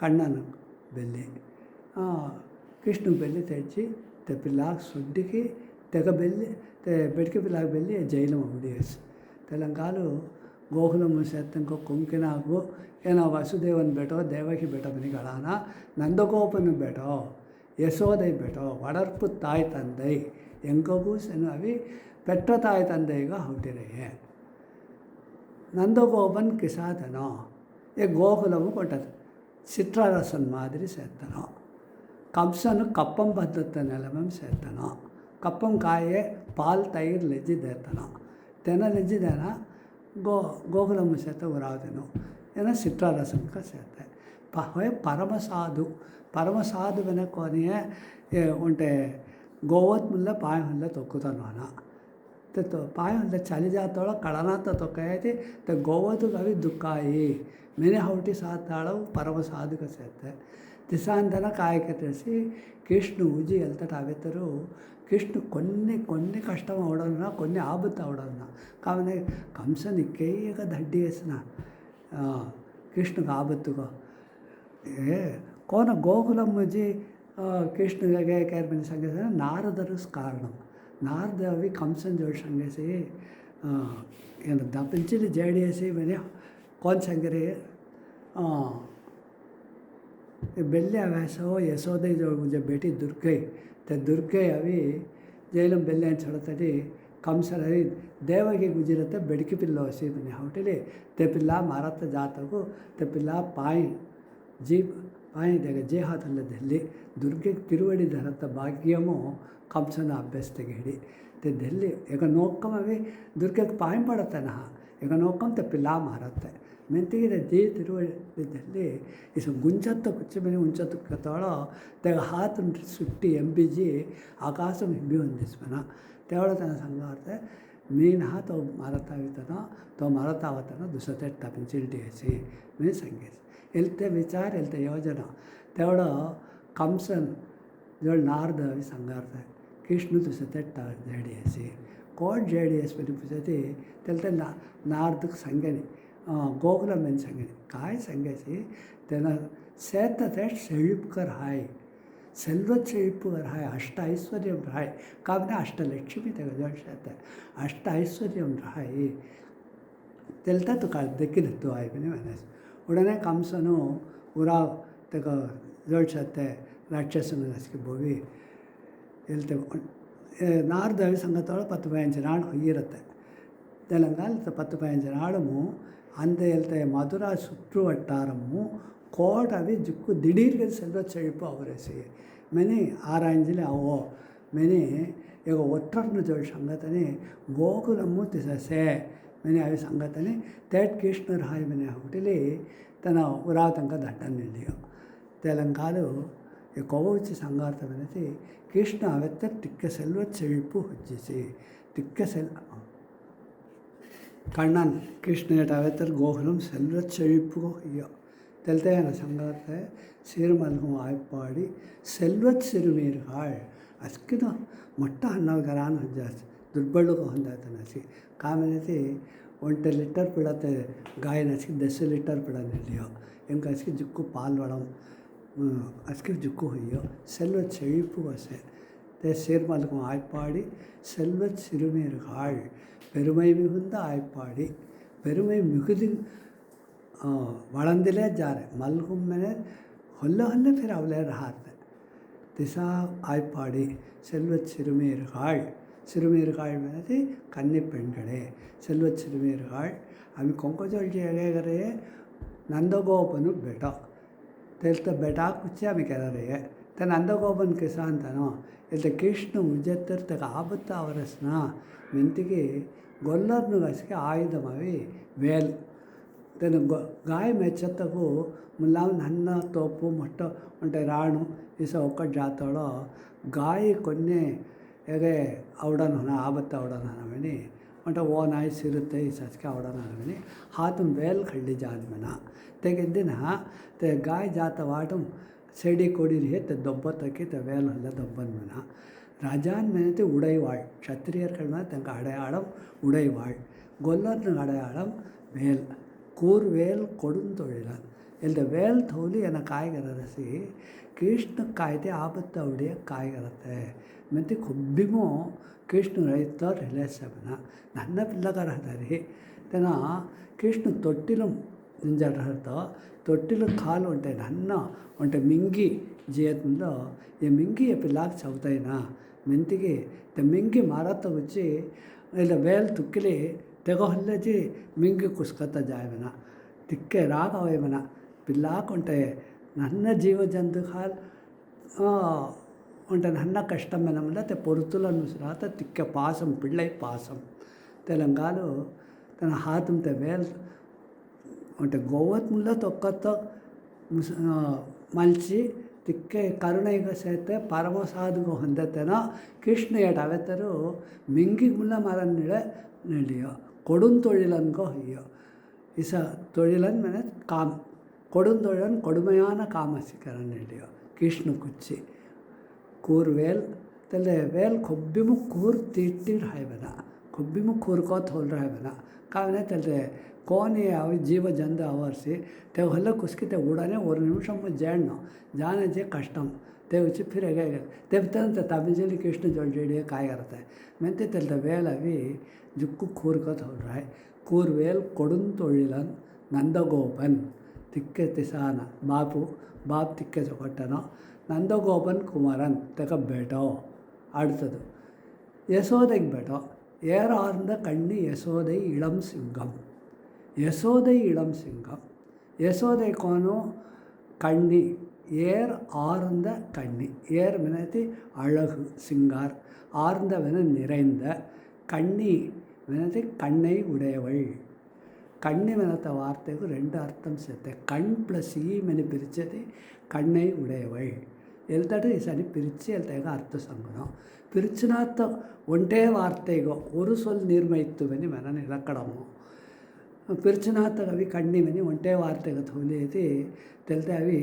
ಕಣ್ಣನ ಬೆಲ್ಲಿ ಕೃಷ್ಣ ಬೆಲ್ಲಿ ತೆಚ್ಚಿ ते पिल्लाक सुड्डिकी तेग बेल्ली ते बेडकी पिल्लाक बेल्ली जैलम उड़ीस तेलंगालु गोकुलम सेतंको कुंकिनागु ಏನೋ ವಸುದೇವನ್ ಬೇಟೋ ದೇವಕಿ ಬೇಟೋ ಮನಿಗಳಾನ ನಂದಗೋಪನ ಬೇಟೋ ಯಶೋದೈ ಬೇಟೋ ವಡರ್ಪು ತಾಯಿ ತಂದೈ ಎಂಕಗೂ ಸೆನು ಅವಿ ಪೆಟ್ಟ ತಾಯಿ ತಂದೆಗ ಹುಟ್ಟಿರೆಯೇ ನಂದಗೋಪನ್ ಕಿಸಾದನೋ ಏ ಗೋಕುಲಮು ಕೊಟ್ಟದು ಚಿತ್ರರಸನ್ ಮಾದರಿ ಸೇರ್ತನೋ कंसन कप्पम बद्दत नेलमम सेतनो कप्पम काये पाल तैर लेजी देतनो तेना लेजी देना गोकुलम सेत उरावदेनो ಏನ ಚಿತ್ರರಸಂಕ ಸೇತೆ ಹೋಯ್ ಪರಮ ಸಾಧು ಬೆನ ಕೊನೆಯೇ ಉಂಟೆ ಗೋವತ್ ಮುಲ್ಲ ಪಾಯ ಹೊಲ್ಲ ತೊಕ್ಕುತ್ತಾನ तो पाए मतलब चली जाता कड़ना तो कहते तो गोवतु कभी दुखाई मैंने हवटी साथ ताड़ परम साधु का सहते दिशांतನ काय कहते कृष्ण उजी వెళ్తారు कृष्ण కొన్ని కష్టం అవడన్నా కొన్ని ఆపత్తు అవడన్నా కావున కంసని కేయక దడ్డి వేసిన कृष्णకు ఆపత్తుగా కోన గోకులం ముజి कृष्ण गए कैर संगे नारदर कारणम नारद अभी कंसन जोड़ संगे से दपिंचली जेडी मैंने कौन संगे बेल्ले व्यासो यशोदे जो मुझे बेटी दुर्गे ते दुर्गे अभी जैलम बेल्ले छड़तड़ी कंसरी देवगी गुजरते बेड़की पिल्लो सी बने हौटली ते पिल्ला मारत जातको ते पिल्ला पाई जी पाई देगा जे हाथल्ले दिल्ली दुर्गे तिरुवड़ी धरत भाग्यमो कंसन अभ्यस तेगिड़ी ते दिल्ली एक नोकम अभी दुर्गे पाई पड़ते ना एक नोकम ते पिल्ला मारते ಮೆಂತಿಗೆ ಜೇ ತಿರುವಳಿದಲ್ಲಿ ಇಸ್ ಗುಂಚತ್ತ ಕುಚ್ಚಿ ಮನೆ ಉಂಚತ್ತು ಕತ್ತಾಳ ತೆಗ ಹಾತು ಸುಟ್ಟಿ ಎಂಬಿಜಿ ಆಕಾಶಂ ಹಿಬ್ಬಿ ಹೊಂದಿಸ್ಮನ तेवढं त्यांना सांगा मेन हा तो मारत हवीतना तो मारत आवताना दुसऱ्या टापिंग घ्यायची मी सांगायचं एल ते विचार एल ते योजना तेवढं कंसन जवळ नारद हवी सांगारत कृष्ण दुसऱ्या जेडियाची कोण जेडियस पण पुजते त्याला ते नारदक सांगेने गोकुलम मेन सांगेने काय सांगायचे त्यांना शेतात शेळीपकर हाय सेल्वत शेळीपकर हाय अष्ट ऐश्वर्यम राहाय का म्हणजे अष्टलक्ष्मी त्या जोशात अष्ट ऐश्वर्यम राहाय तेलता तो काळ देखील तो आहे पण म्हणायचं उडने कंसनो उराव तेका जोशात राक्षसन असकी बोवी ಎಲ್ತೆ ನಾರ್ದವಿ ಸಂಗತೋಳ 10-15 ನಾಡು ಹೊಯ್ಯಿರುತ್ತೆ ತೆಲಂಗಾಣ 10-15 ನಾಡಮು அந்த எல்ತೆ மதுரா சுற்று வட்டாரமு கோடவி ஜுக்கு திடீர்னு செல்வ செழிப்பு அவரேசி மெனி ஆராய்ஞ்சிலே அவோ மெனி ಈಗ ಒಟ್ಟರನ್ನು ಜೋಡಿ ಸಂಗತನೆ ಗೋಕುಲಮ್ಮು ತಿಸಸೆ ಮೆನೆ ಅವಿ ಸಂಗತನೆ ತೇಟ್ ಕೃಷ್ಣರ ಹಾಯ್ ಮೆನೆ ಹುಟ್ಟಿಲಿ ತನ ಉರಾವ ತನಕ ದಡ್ಡನ್ ನಿಲ್ಲಿಯೋ ತೆಲಂಗಾಲು ಈ ಕೊವಚ್ಚಿ ಸಂಗಾರ್ಥ ಮೆನತಿ ಕೃಷ್ಣ ಅವೆತ್ತ ತಿಕ್ಕ ಸೆಲ್ವ ಚೆಳಿಪು ಹುಜ್ಜಿಸಿ ತಿಕ್ಕ ಕಣ್ಣನ್ ಕೃಷ್ಣ ಏಟ ಅವೆತ್ತರ ಗೋಕುಲಂ ಸೆಲ್ವ ಚೆಳಿಪು ಅಯ್ಯೋ ತೆಲ್ತೆಯನ ಸಂಗಾರ್ಥ ಸೀರುಮಲ್ಗು ಆಯ್ಪಾಡಿ ಸೆಲ್ವತ್ ಸಿರುಮೀರ್ಗಾಳ್ ಅಸ್ಕಿದ ಮೊಟ್ಟ ಹನ್ನವಗರಾನ್ ಹೊಂಜಾಸ್ ದುರ್ಬಳ್ಳುಗ ಹೊಂದಾತನಸಿ ಕಾಮನತಿ 1 ಲೀಟರ್ ಬಿಡತ್ತೆ गाय नसी 10 ಲೀಟರ್ ಬಿಡಲಿಯೋ ಎಂಕ ಅಸ್ಕಿ ಜುಕ್ಕು ಪಾಲ್ ವಳಂ ಅಸ್ಕಿ ಜುಕ್ಕು ಹೊಯ್ಯೋ ಸೆಲ್ವತ್ செழிப்பு வசை தே சீர்மல்கும் ஆய்ப்பாடி செல்வத் சிறுமீர்காள் பெருமை மிகுந்த ஆய்ப்பாடி பெருமை மிகுதி வளர்ந்திலே ஜாರೆ ಮಲ್ಗುಂ ಮೇಲೆ ಹೊಲ್ಲ ಹೊಲ್ಲ ಫಿರ್ ಅವಲೇ ರಹಾತೆ திசா ஆய்ப்பாடி செல்வத் சிறுமீர்காள் சிறுமீர்காள் மேலே கன்னி பெண்களே செல்வத் சிறுமீர்காள் ಅವಿ ಕೊಂಕಜೋಳ್ಜಿ ಎಳೆಗರೆ ನಂದಗೋಪನು ಬೆಟ ತೆಲ್ತ ಬೆಟ ಕುಚ್ಚಿ ಅವಿ ಕೆರರೆ ತ ನಂದಗೋಪನ್ ಕಿಸ ಅಂತನೋ ಇಲ್ತ ಕೃಷ್ಣ ಉಜ್ಜತ್ತರ್ತಕ ಆಬತ್ತ ಅವರಸ್ನ ಮೆಂತಿಗೆ ಗೊಲ್ಲರ್ನು ಗಸ್ಗೆ ಆಯುಧಮವಿ ವೇಲ್ తను గాయ మెచ్చత్తకు ముల్లాం నన్న తోపు మొట్ట అంటే రాణು ಇಸ ಒಕ್ಕಟ್ಟು ಜಾತೋಳೋ ಗಾಯಿ ಕೊನ್ನೆ ಹೇಗೆ ಅವಡನ್ ಹೊನ ಆಬತ್ತ ಅವಡನ್ ಹನಮನಿ అంటే ఓ నాయి సిరుతే ఈ సచ్కి అవడన్ హనమని హాతం వేల్ ఖళ్ళి జాన్మన తెగిద్దిన ते गाय जात वाटम सेडी कोडी रहे ते दೊಬ್ಬತ್ತಕ್ಕೆ ते वेल हल्ला दೊಬ್ಬन मना ರಾಜಾನ್ ಮೇನತೆ ಉಡೈವಾಳ್ ಕ್ಷತ್ರಿಯರ ಕಡೆ ತನಕ ಅಡೆಯಾಳಂ ಉಡೈವಾಳ್ ಗೊಲ್ಲರ್ನ ಅಡೆಯಾಳಂ ವೇಲ್ ಕೂರ್ವೇಲ್ ಕೊಡುಂತೊಳಿಲ ಇಲ್ಲದ ವೇಲ್ ಥೌಲಿ ಏನ ಕಾಯ್ಗರಸಿ ಕೃಷ್ಣ ಕಾಯ್ದೆ ಆಬತ್ತ ಅವಡಿಯ ಕಾಯ್ಗರತ್ತೆ ಮತ್ತು ಕೊಬ್ಬಿಮೋ ಕೃಷ್ಣ ರೈತ ರಿಲೇಸಬನ ನನ್ನ ಪಿಲ್ಲಗಾರ ಹದಾರಿ ತನ ಕೃಷ್ಣ ತೊಟ್ಟಿಲು ನಿಂಜಾಡ್ರತ ತೊಟ್ಟಿಲು ಕಾಲು ಉಂಟೆ ನನ್ನ ಉಂಟೆ ಮಿಂಗಿ ಜಿಯತ್ನಿಂದ ಈ ಮಿಂಗಿ ಪಿಲ್ಲಾಗ ಚೌತೈನಾ ಮೆಂತಿಗೆ ತ ಮಿಂಗಿ ಮಾರತ್ತ ಉಚ್ಚಿ ಇಲ್ಲ ವೇಲ್ ತುಕ್ಕಿಲಿ ತೆಗೋ ಹಲ್ಲಜಿ ಮಿಂಗಿ ಕುಸ್ಕತ್ತ ಜಾಯವನ ತಿಕ್ಕೆ ರಾಗವಯಮನ ಪಿಲ್ಲಾಕೊಂಟೆ ನನ್ನ ಜೀವ ಜಂತು ಹಾಲ್ ఉంటే నన్న కష్టమేనమల్ల తే పొరుతులను రాత తిక్క పాసం పిళ్ళై పాసం తెలంగాణ తన హాతం తే వేల్ అంటే గోవత్ ముల్ల తొక్కత ಮಲ್ಚಿ ತಿಕ್ಕೆ ಕರುಣೆಗ ಸೇತೆ ಪರಮ ಸಾಧುಗ ಹೊಂದತೆನ ಕೃಷ್ಣ ಏಟ್ ಅವೆತ್ತರು ಮಿಂಗಿ ಮುಲ್ಲ ಮರನ್ ನಿಳಿಯೋ ಕೊಡುನ್ ತೊழிಲನ್ಗೋ ಹೊಯ್ಯೋ ಇಸ ತೊழிಲನ್ ಮನೆ ಕಾಮ್ ಕೊಡುನ್ ತೊழிಲನ್ ಕೊಡುಮೆಯಾನ ಕಾಮಸಿಕರನ್ ನಿಳಿಯೋ ಕೃಷ್ಣ ಕುಚ್ಚಿ ಕೂರ್ವೇಲ್ ತಲೆ ವೇಲ್ ಕೊಬ್ಬಿಮು ಕೂರ್ ತೀಟ್ಟಿರ್ ಹಾಯ್ಬನ ಕೊಬ್ಬಿಮು ಕೂರ್ಕೋತ್ ಹೋಲ್ರ ಹಾಯ್ಬನ ಕಾವನೆ ತಲೆ ಕೋನಿ ಅವ ಜೀವ ಜಂದು ಅವರ್ಸಿ ते ಹೊಲ ಕುಸ್ಕಿತೆ ಉಡನೆ ಒಂದು ನಿಮಿಷ ಜಾಣ್ಣ ಜಾನೆ ಜೆ ಕಷ್ಟಂ ते उची फिर गए ते तंत तमिजली कृष्ण जोड़ जेड़े काय करता है ಮೆಂತೆ ತೆಲ್ದ ವೇಲವಿ ಜುಕ್ಕು ಕೂರ್ಕೋತ್ ಹೋಲ್ರ ಹಾಯ್ ಕೂರ್ವೇಲ್ ಕೊಡುನ್ ತೊಳಿಲನ್ ನಂದಗೋಪನ್ ತಿಕ್ಕೆ ತಿಸಾನ ಬಾಪು बाप तिक्के चोकट्टनो नंदगोपन कुमारन तेक बेटो அடுத்தது யசோதைக்கு बेटो ஏறார்ந்த கண்ணி யசோதை இளம் சிங்கம் யசோதை இளம் சிங்கம் யசோதை கோனோ கண்ணி ஏர் ஆர்ந்த கண்ணி ஏர் வினத்தி அழகு சிங்கார் ஆர்ந்தவன நிறைந்த கண்ணி வினத்தி கண்ணை உடையவள் கண்ணி வினத்த வார்த்தைக்கு ரெண்டு அர்த்தம் சேர்த்த கண் ப்ளஸ் ஈமெனு பிரித்தது கண்ணை உடையவள் ಎಲ್ತಟು ಈ ಸರಿ ಪಿರಿಚಿ ಎಲ್ತಾಗ ಅರ್ಥ ಸಂಗಣ ಪಿರಿಚಿನಾಥ ಒಂಟೇ ವಾರ್ತೆಗೋ ஒரு சொல் ನಿರ್ಮಯಿತ್ತುವನಿ ಮನನ ಇಲಕ್ಕಡಮು ಪಿರಿಚಿನಾಥ ಅವಿ ಕಣ್ಣಿವನಿ ಒಂಟೇ ವಾರ್ತೆಗ ಥೋಲೇತಿ ತೆಲ್ತೆ ಅವಿ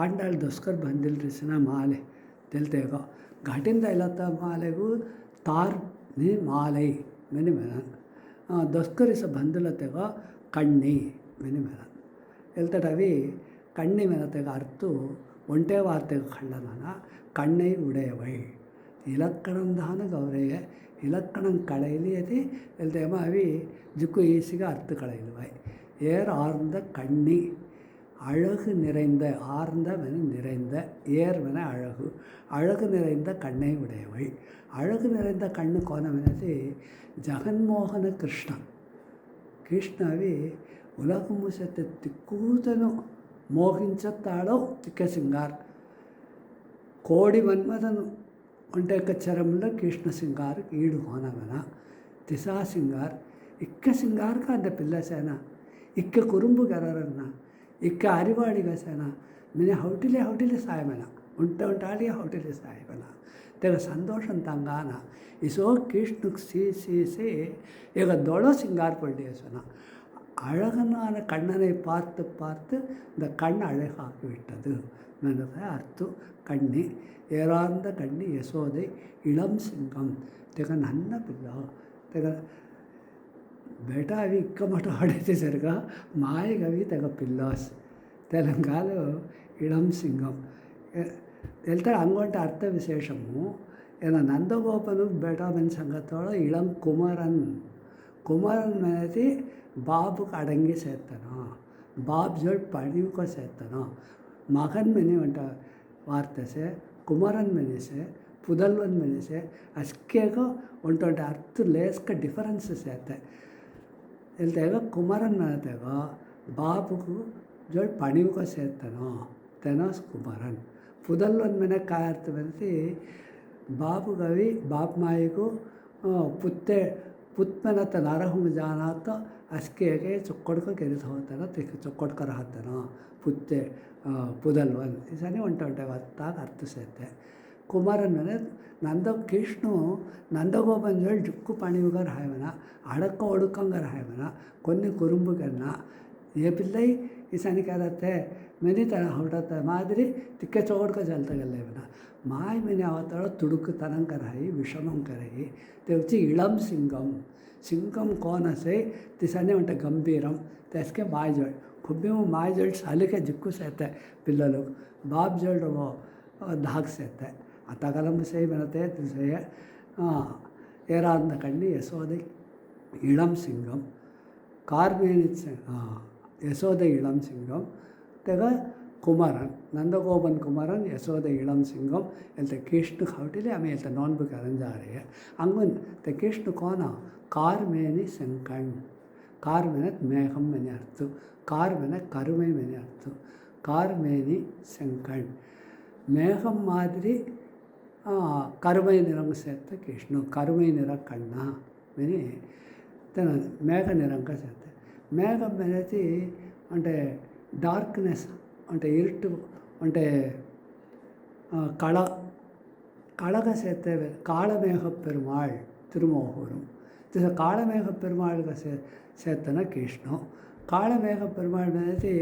ಆಂಡಾಳ್ ದೊಸ್ಕರ್ ಬಂದಿಲ್ರಿಸಿನ ಮಾಲೆ ತೆಲ್ತೆಗೋ ಘಾಟಿಂದ ಇಲ್ಲತ್ತ ಮಾಲೆಗೂ ತಾರ್ ನೀ ಮಾಲೈ ಮೆನಿ ಮೆನನ್ ದೊಸ್ಕರಿಸ ಬಂದಿಲತೆಗೋ ಕಣ್ಣಿ ಮೆನಿ ಮೆನನ್ ಎಲ್ತಟ ಅವಿ ಕಣ್ಣಿ ಮೆನತೆಗ ಅರ್ಥ ஒன்டே வார்த்தைக்கு கள்ளனானா கண்ணை உடையவள் இலக்கணம் தான கௌரைய இலக்கணம் களையிலேயே எல்தேமா அவி ஜுக்கு ஈஸிగా அர்த்த களையிலுவாய் ஏர் ஆர்ந்த கண்ணி அழகு நிறைந்த ஆர்ந்தவன நிறைந்த ஏர்வன அழகு அழகு நிறைந்த கண்ணை உடையவள் அழகு நிறைந்த கண்ணு கோணவனது ஜெகன்மோகன கிருஷ்ணன் கிருஷ்ணவி உலகம் முசத்தை திக்கூதனும் మోహించతాడో తిక్క సింగార్ కోడి మన్మథను అంటే చరంలో కృష్ణ సింగార్ ఈడు హోనవన திசா சிங்கார் இக்க சிங்காருக்கு அந்த பிள்ளை சேனா இக்க குறும்பு கரரನ್ನ இக்க ಅರಿವಾಡಿಗ ಸೇನಾ ಮಿನೆ ಹೌಟಿಲೆ ಸಾಯಮನ ಉಂಟಾಡಿ ಹೌಟಿಲೆ ಸಾಯಮನ ತೆಗ ಸಂತೋಷಂ ತಂಗಾನ ಇಸೋ ಕೃಷ್ಣಕ್ಕೆ ಸಿ ಈಗ ದೊಡ್ಡ ಸಿಂಗಾರ್ ಪಡ್ಡಿಯಸನ அழகனான கண்ணனை பார்த்து பார்த்து இந்த கண் அழகாகி விட்டது என்பது அர்த்தம் கண்ணி ஏறார்ந்த கண்ணி யசோதை இளம் சிங்கம் ತೆಗ ನನ್ನ ಪಿಲ್ಲ ತೆಗ बेटा अभी इक्क मठ आड़े सरगा मायग अभी तेग पिल्लास तेलंगालो इळम सिंगम ಹೇಳ್ತಾರೆ ಹಂಗೊಂಟ ಅರ್ಥ ವಿಶೇಷಮು ಏನ ನಂದಗೋಪನು ಬೇಟಾಬನ್ ಸಂಗತೋಳ ಇಳಂ कुमारन में बाप अड़ंगी सेतानो बाप जोड़ पढ़ी को सेतानो मगन में उंटा वार्ते से कुमारन में से पुदलवन में से अस्के को उंटा अर्थ लेस का डिफरेंस सेते ಹೇಳ್ತೇಗ ಕುಮಾರನ್ ಅನ್ನತೇಗ ಬಾಪುಗೂ ಜೋಡ್ ಪಣಿಗೂ ಸೇರ್ತಾನೋ ತೆನೋಸ್ ಕುಮಾರನ್ ಪುದಲ್ವನ್ ಮನೆ ಕಾಯರ್ತವಂತಿ ಬಾಪುಗವಿ ಬಾಪ್ ಮಾಯಿಗೂ ಪುತ್ಮನತ ನರಹುಂ ಜಾನಾತ ಅಸ್ಕೆಗೆ ಚೊಕ್ಕೊಡ್ಕ ಕೆರಿತ ಹೋಗ್ತಾನ ತೆಕ್ಕೆ ಚೊಕ್ಕೊಡ್ಕರ ಹಾಕ್ತಾನೋ ಪುತ್ತೆ ಪುದಲ್ವನ್ ಇಸನೇ ಒಂಟೆ ಹೊತ್ತಾಗ ಅರ್ಥ ಸೇರ್ತೆ ಕುಮಾರನ್ ಮನೆ कृष्णु नंदगोपन जो जुक्कु पणिवगर हायवना अड़क ओडुकंगर हायवना కొన్ని कुरुंबुगन्ना ये पिल्लै इसनी कहते मैंने तरह होटता मादरी तिक्के चौड़ का चलता गलेवना माय मैंने आवतड़ तुड़ुक तनंग कराई विषमं कराई तेवची इलम सिंगम कौन से तिसने उंटे गंभीरम तेसके माय जोड़ खुब्बी माय जोड़ साले के जिक्कु सहते पिल्ललोग बाप जोड़ वो धाक सहते अतकलम से बनते तुझे ஏறார்ந்த கண்ணி யசோதை இளம் சிங்கம் ಕಾರ್ಮೇನಿ ಯಶೋದೆ ಇಳಂ ಸಿಂಗಂ ತೆಗ ಕುಮಾರನ್ ನಂದಗೋಪನ್ ಕುಮಾರನ್ ಯಶೋದೆ ಇಳಂ ಸಿಂಗಂ ಎಲ್ತೆ ಕೃಷ್ಣ ಹೌಟಿಲೆ ಆಮೇಲೆ ಎಲ್ತೆ ನಾನ್ ಬುಕ್ ಅರಂಜಾರೆ ಅಂಗನ್ ते कृष्ण कौन ಕಾರ್ಮೇನಿ ಸಂಕಣ್ ಕಾರ್ಮೇನತ್ ಮೇಘಂ मैंने अर्थ ಕಾರ್ಮೇನ ಕರುಮೈ मैंने अर्थ ಕಾರ್ಮೇನಿ ಸಂಕಣ್ ಮೇಘಂ मादरी करुमई निरंग सेते कृष्ण करुमई निर कण्णा मैंने तेन मेघ निरंग सेते मेघ मेनेति अंटे डार्कनेस अंटे इरुट्टु अंटे कळग सेते काळमेघ पेरुमाळ तिरुमोहूरु जैसे काळमेघ पेरुमाळ सेतन कृष्ण काळमेघ पेरुमाळ मेनेति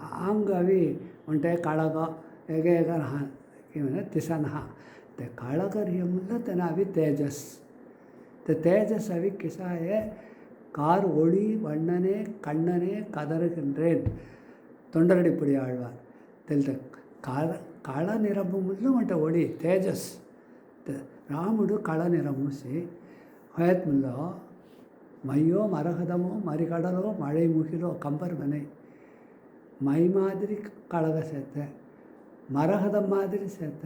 आंगवी अंटे कळग हेगे हेगे तिसनः काळगर्यमुल्ल तेना अभी तेजस तेजस अभी किसा है कार ओळी वण्णने कण्णने कदरगिंड्रेन तोंडरडी पुड़ी आळवार तेलते काळ निरम्मुल्ल उंटे ओळी तेजस रामुडु काळ निरम्मुसी होयत्मुल्लो मय्यो मरहदमो मरिगडलो मळे मुहिलो कंबर मने मई मादिरी कळग सेते மரகதம் மாதிரி சேர்த்த,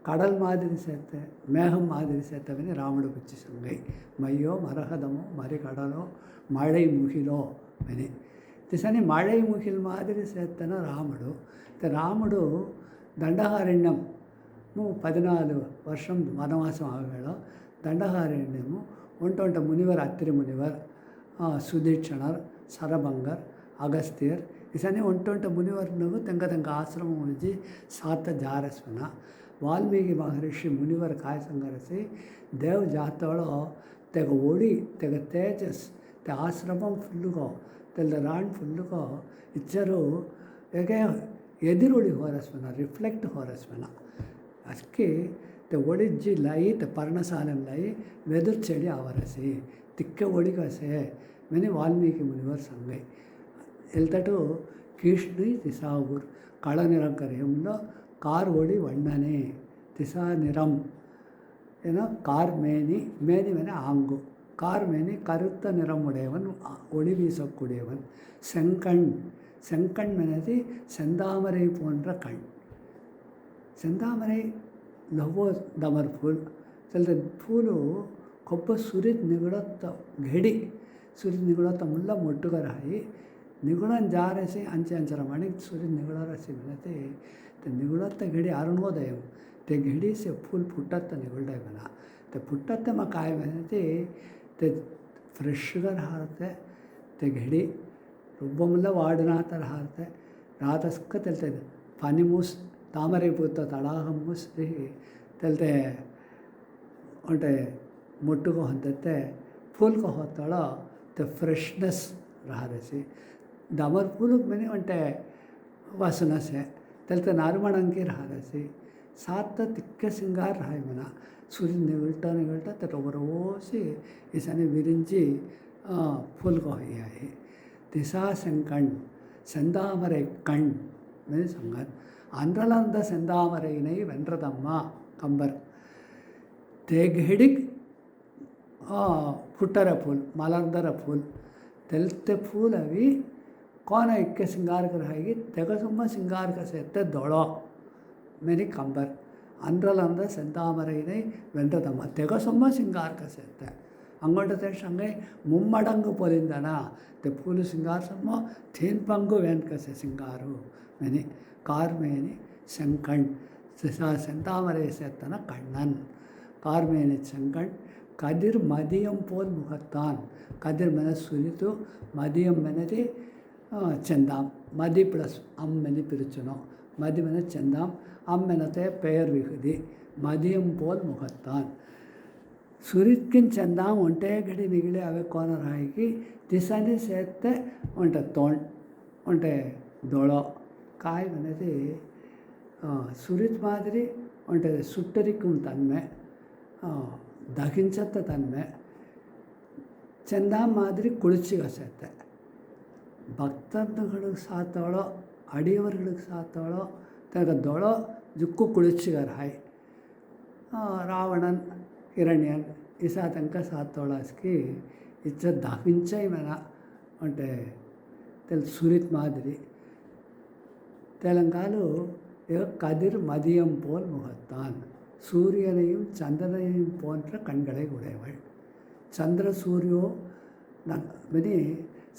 கடல் மாதிரி சேர்த்த, மேகம் மாதிரி சேர்த்தவனே ராமுడు పిచ్చి సంగై మయ్యో మరహదమో మరి కడలో మழை ముగిలో అని திசனி மழை முகில் மாதிரி சேர்த்தன ராமுడు. ராமுడు దండహారణ్యం 14 வருஷம் வனவாசம் ஆகவேளோ దండహారణ్యము ஒன்றுண்ட முனிவர், அத்திரி முனிவர், சுதீட்சணர், சரபங்கர், அகஸ்தியர் ಇಸನೇ ಒಂಟೊಂಟ ಮುನಿವರ್ನಗೂ ತೆಂಗ ಆಶ್ರಮ ಉಳಿಜಿ ಸಾತ ಜಾರಸ್ವನ ವಾಲ್ಮೀಕಿ ಮಹರ್ಷಿ ಮುನಿವರ ಕಾಯ ಸಂಗರಿಸಿ ದೇವ್ ಜಾತೋಳೋ ತೆಗ ಒಡಿ ತೆಗ ತೇಜಸ್ te ఆశ్రమం ఫుల్లుగా తెల్ల రాణి ఫుల్లుగా ఇచ్చరు ಹೇಗೆ ಎದುರುಳಿ ಹೊರಸ್ವನ ರಿಫ್ಲೆಕ್ಟ್ ಹೊರಸ್ವನ ಅದಕ್ಕೆ te ಒಡಿಜ್ಜಿ ಲೈ te ಪರ್ಣಸಾಲಂ ಲೈ వెదురు చెడి ఆవరసి తిక్క ఒడిగసే మెని వాల్మీకి మునివర్ సంగై వెళ్తూ కీష్ణి తిసావుర్ కళ నిరంకర్యంలో కార్ ఒడి వಣ್ಣనే திசா நிறம் ஏன்னா கார் மேனி மேனி வேணா ஆங்கு கார் மேனி கருத்த நிறம் உடையவன் ஒளி வீசக்கூடியவன் செங்கண் செங்கண் மெனது செந்தாமரை போன்ற கண் செந்தாமரை ಲವೋ ದಮರ್ ಫೂಲ್ ಚಲ್ದ ಫೂಲು ಕೊಬ್ಬ ಸುರಿದ್ ನಿಗುಳತ್ತ ಘಡಿ ಸುರಿದ್ ನಿಗುಳತ್ತ ಮುಲ್ಲ ಮೊಟ್ಟುಗರಾಯಿ ನಿಗುಳನ್ ಜಾರಸಿ ಅಂಚೆ ಅಂಚರ ಮಾಡಿ ಸುರಿದ್ ನಿಗುಳರಸಿ ಮಿನತೆ ನಿಗುಳತ್ತ ಘಡಿ ಅರುಣೋದಯಂ ते घड़ी से फूल फुटत निगुल्डे बना ते फुटत में काय बनते ते फ्रेशगर हारते ते घड़ी रुब्बमुल्ल वाडनातर हारते रातस्क तेलते पानी मूस तामरे पूत तड़ाह मूस तेलते उन्टे मुट्टु को होते फूल को होता ते फ्रेशनेस रहा रसी दामर फूल मैंने उन्टे वासना से तेलते नारमणंकी रहा रसी सात तिक्के सिंगार रहा मना सूर्य निगलता निगलता तो रोबरोसी इसने विरिंची फूल को है दिशा संकण செந்தாமரை கண் में संगत अंदरलंद செந்தாமரை नहीं வென்றதம்மா कंबर तेगहिडिक पुट्टर फूल मलंदर फूल तेलते फूल अभी कौन इक्के सिंगार कर रहेगी तेगसुम्मा सिंगार का सेते दौड़ो मेरी कंबर अंदरलंद செந்தாமரையினை வென்றதம்மா தெகசொம்ம சிங்கார் கசேத்த अंगोटे संगे मुम्मडंगु पोलिंदना ते फूल सिंगार सम्मो तीन पंगु वेन कसे सिंगारू मैंने कार मेनी संकण செந்தாமரை சேத்தன கண்ணன் கார்மேனி செங்கண் கதிர் மதியம் போல் முகத்தான் கதிர் மென சுரித்து மதியம் மெனதி செந்தாம் மதி ப்ளஸ் அம் மெனி பிரிச்சுனோ மதி மென செந்தாம் அம்மெனத்தை பெயர் விகுதி மதியம் போல் முகத்தான் சுரித்கின் செந்தாம் ஒன்ட்டே கடி நிகிழி அவை கோனராகி திசனி சேர்த்த ஒன்ட்ட தோண் ஒன்ட்டே தொளோ காய் மெனது சுரித் மாதிரி ஒன்ட்டை சுட்டரிக்கும் தன்மை தகிஞ்சத்த தன்மை செந்தாம் மாதிரி குளிர்ச்சிக சேர்த்த பக்தர்களுக்கு சாத்தவளோ அடியவர்களுக்கு சாத்தவளோ ತನಕ ದೊಳೋ ಜುಕ್ಕು ಕುಳಿಚಿಗರ್ ಹಾಯ್ ರಾವಣನ್ ಹಿರಣ್ಯನ್ ಇಸಾ ತನಕ ಸಾತ್ತೋಳಾಸ್ಕಿ ಇಚ್ಚ ದಾಪಿಂಚೈ ಮನ అంటే తెల్ సురిత్ మాదిరి తెలంగాణలో கதிர் மதியம் போல் முகத்தான் சூரியனையும் சந்திரனையும் போன்ற கண்களை உடையவள் చంద్ర సూర్యో మని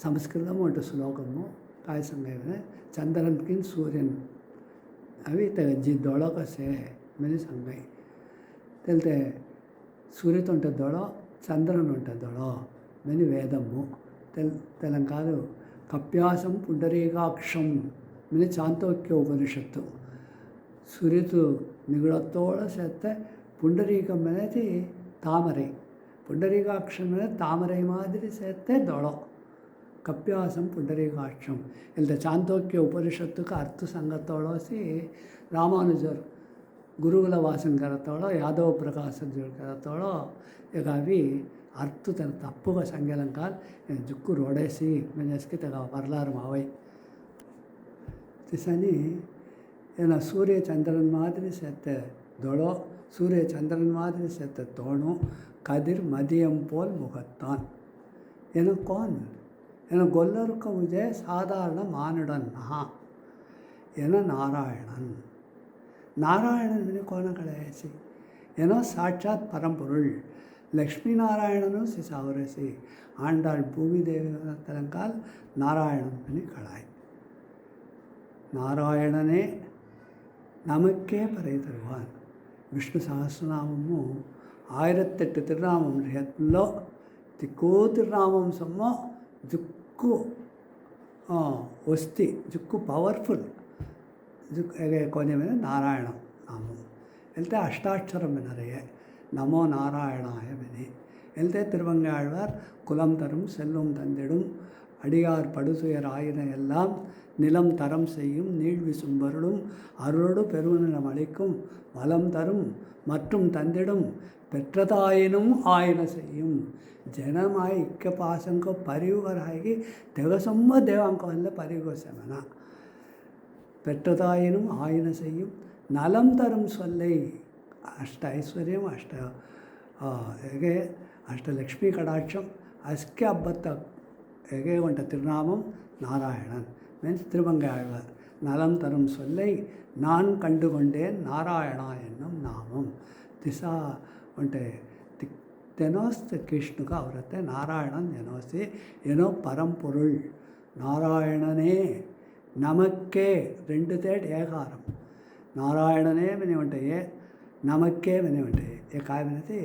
సంస్కృతం అంటే శ్లోకము काय संगे चंद्रन सूर्यन अभी तक जी दौड़ो का से मेरी संगई तेलते सूर्य तो उंटे दौड़ो चंद्रन उंटे दौड़ो मेरी वेदमु तेलंगाणु कप्यासम पुंडरीकाक्षम मेरी चांतोक्य उपनिषत्तु सूर्य तो निगुड़तोड़ सेते पुंडरीकम मेनेति तामरे पुंडरीकाक्षम में तामरे मादिरी सेते दौड़ो कप्यासम पुंडरीकाक्षम इल्द चांतोक्य उपनिषत्तु का अर्थ संगतोड़ो सी रामानुजर गुरुकुल वासन करतोड़ो यादव प्रकाश करतोड़ो यगावी अर्थ तन तप्पु का संगलंकाल जुक्कु रोडेसी मैंने इसके तक वरलार मावई तिसनी ಏನ ಸೂರ್ಯ ಚಂದ್ರನ ಮಾದರಿ ಸೇತ್ತೆ ದೊಳೋ ಸೂರ್ಯ ಚಂದ್ರನ ಮಾದರಿ ಸೇತ್ತೆ ತೋಣು ಕದಿರ್ ಮದಿಯಂ ಪೋಲ್ ಮುಖತ್ತಾನ್ ಏನೋ ಕೋನ್ ಏನೋ ಗೊಲ್ಲರು ಕವುಜೆ ಸಾಧಾರಣ ಮಾನುಡನ್ என நாராயணன். நாராயணன் கோண கடையாச்சு ஏன்னா சாட்சாத் பரம்பொருள். லக்ஷ்மி நாராயணனும் சிசாவரசி ஆண்டாள் பூமி தேவி தலங்கால் நாராயணன் பண்ணி கடாய். நாராயணனே நமக்கே பறை தருவான். விஷ்ணு சஹஸ்ரநாமமும் 1008 திருநாமம் హెత్లో తిక్కో తిరునామం సొమ్మ జుక్కు వస్తి జుక్కు పవర్ఫుల్ కొంచెమే నారాయణం నామం వెళ్తే అష్టాక్షరం వినరయ్య நமோ நாராயணாய வினி எழுத்தே திருவங்காழ்வார் குலம் தரும் செல்வம் தந்திடும் அடியார் படுசுயர் ஆயின எல்லாம் நிலம் தரம் செய்யும் நீழ்விசும் வருடும் அருளோடு பெருநிலம் அளிக்கும் வளம் தரும் மற்றும் தந்திடும் பெற்றதாயினும் ஆயின செய்யும் ಜನಮಾಯಿ ಇಕ್ಕ ಪಾಸಂಕೋ ಪರಿಯುಗರಾಗಿ ತೆಗಸೊಮ್ಮ ದೇವಾಂಕವಲ್ಲ ಪರಿಯುಗೋಸಮನ பெற்றதாயினும் ஆயின செய்யும் நலம் தரும் சொல்லை ಅಷ್ಟ ಐಶ್ವರ್ಯಂ ಹೇಗೆ ಅಷ್ಟಲಕ್ಷ್ಮೀ ಕಟಾಕ್ಷಂ ಅಸ್ಕೆ ಹಬ್ಬತ್ತ ಹೇಗೆ ಉಂಟ ತಿರುನಾಮಂ ನಾರಾಯಣನ್ மீன்ஸ் திருவங்காழ்வார் நலம் தரும் சொல்லை நான் கண்டுகொண்டேன் நாராயணா என்னும் நாமம் திசா உಂಟೆ தெனோஸ்து கிருஷ்ணுக்கு அவரத்தை நாராயணன் எனோசி எனோ பரம்பொருள் நாராயணனே நமக்கே 2 தேட் ஏகாரம் நாராயணனே வினை உಂಟೆಯೇ நமக்கே வினை உಂಟೆಯೇ काय विनती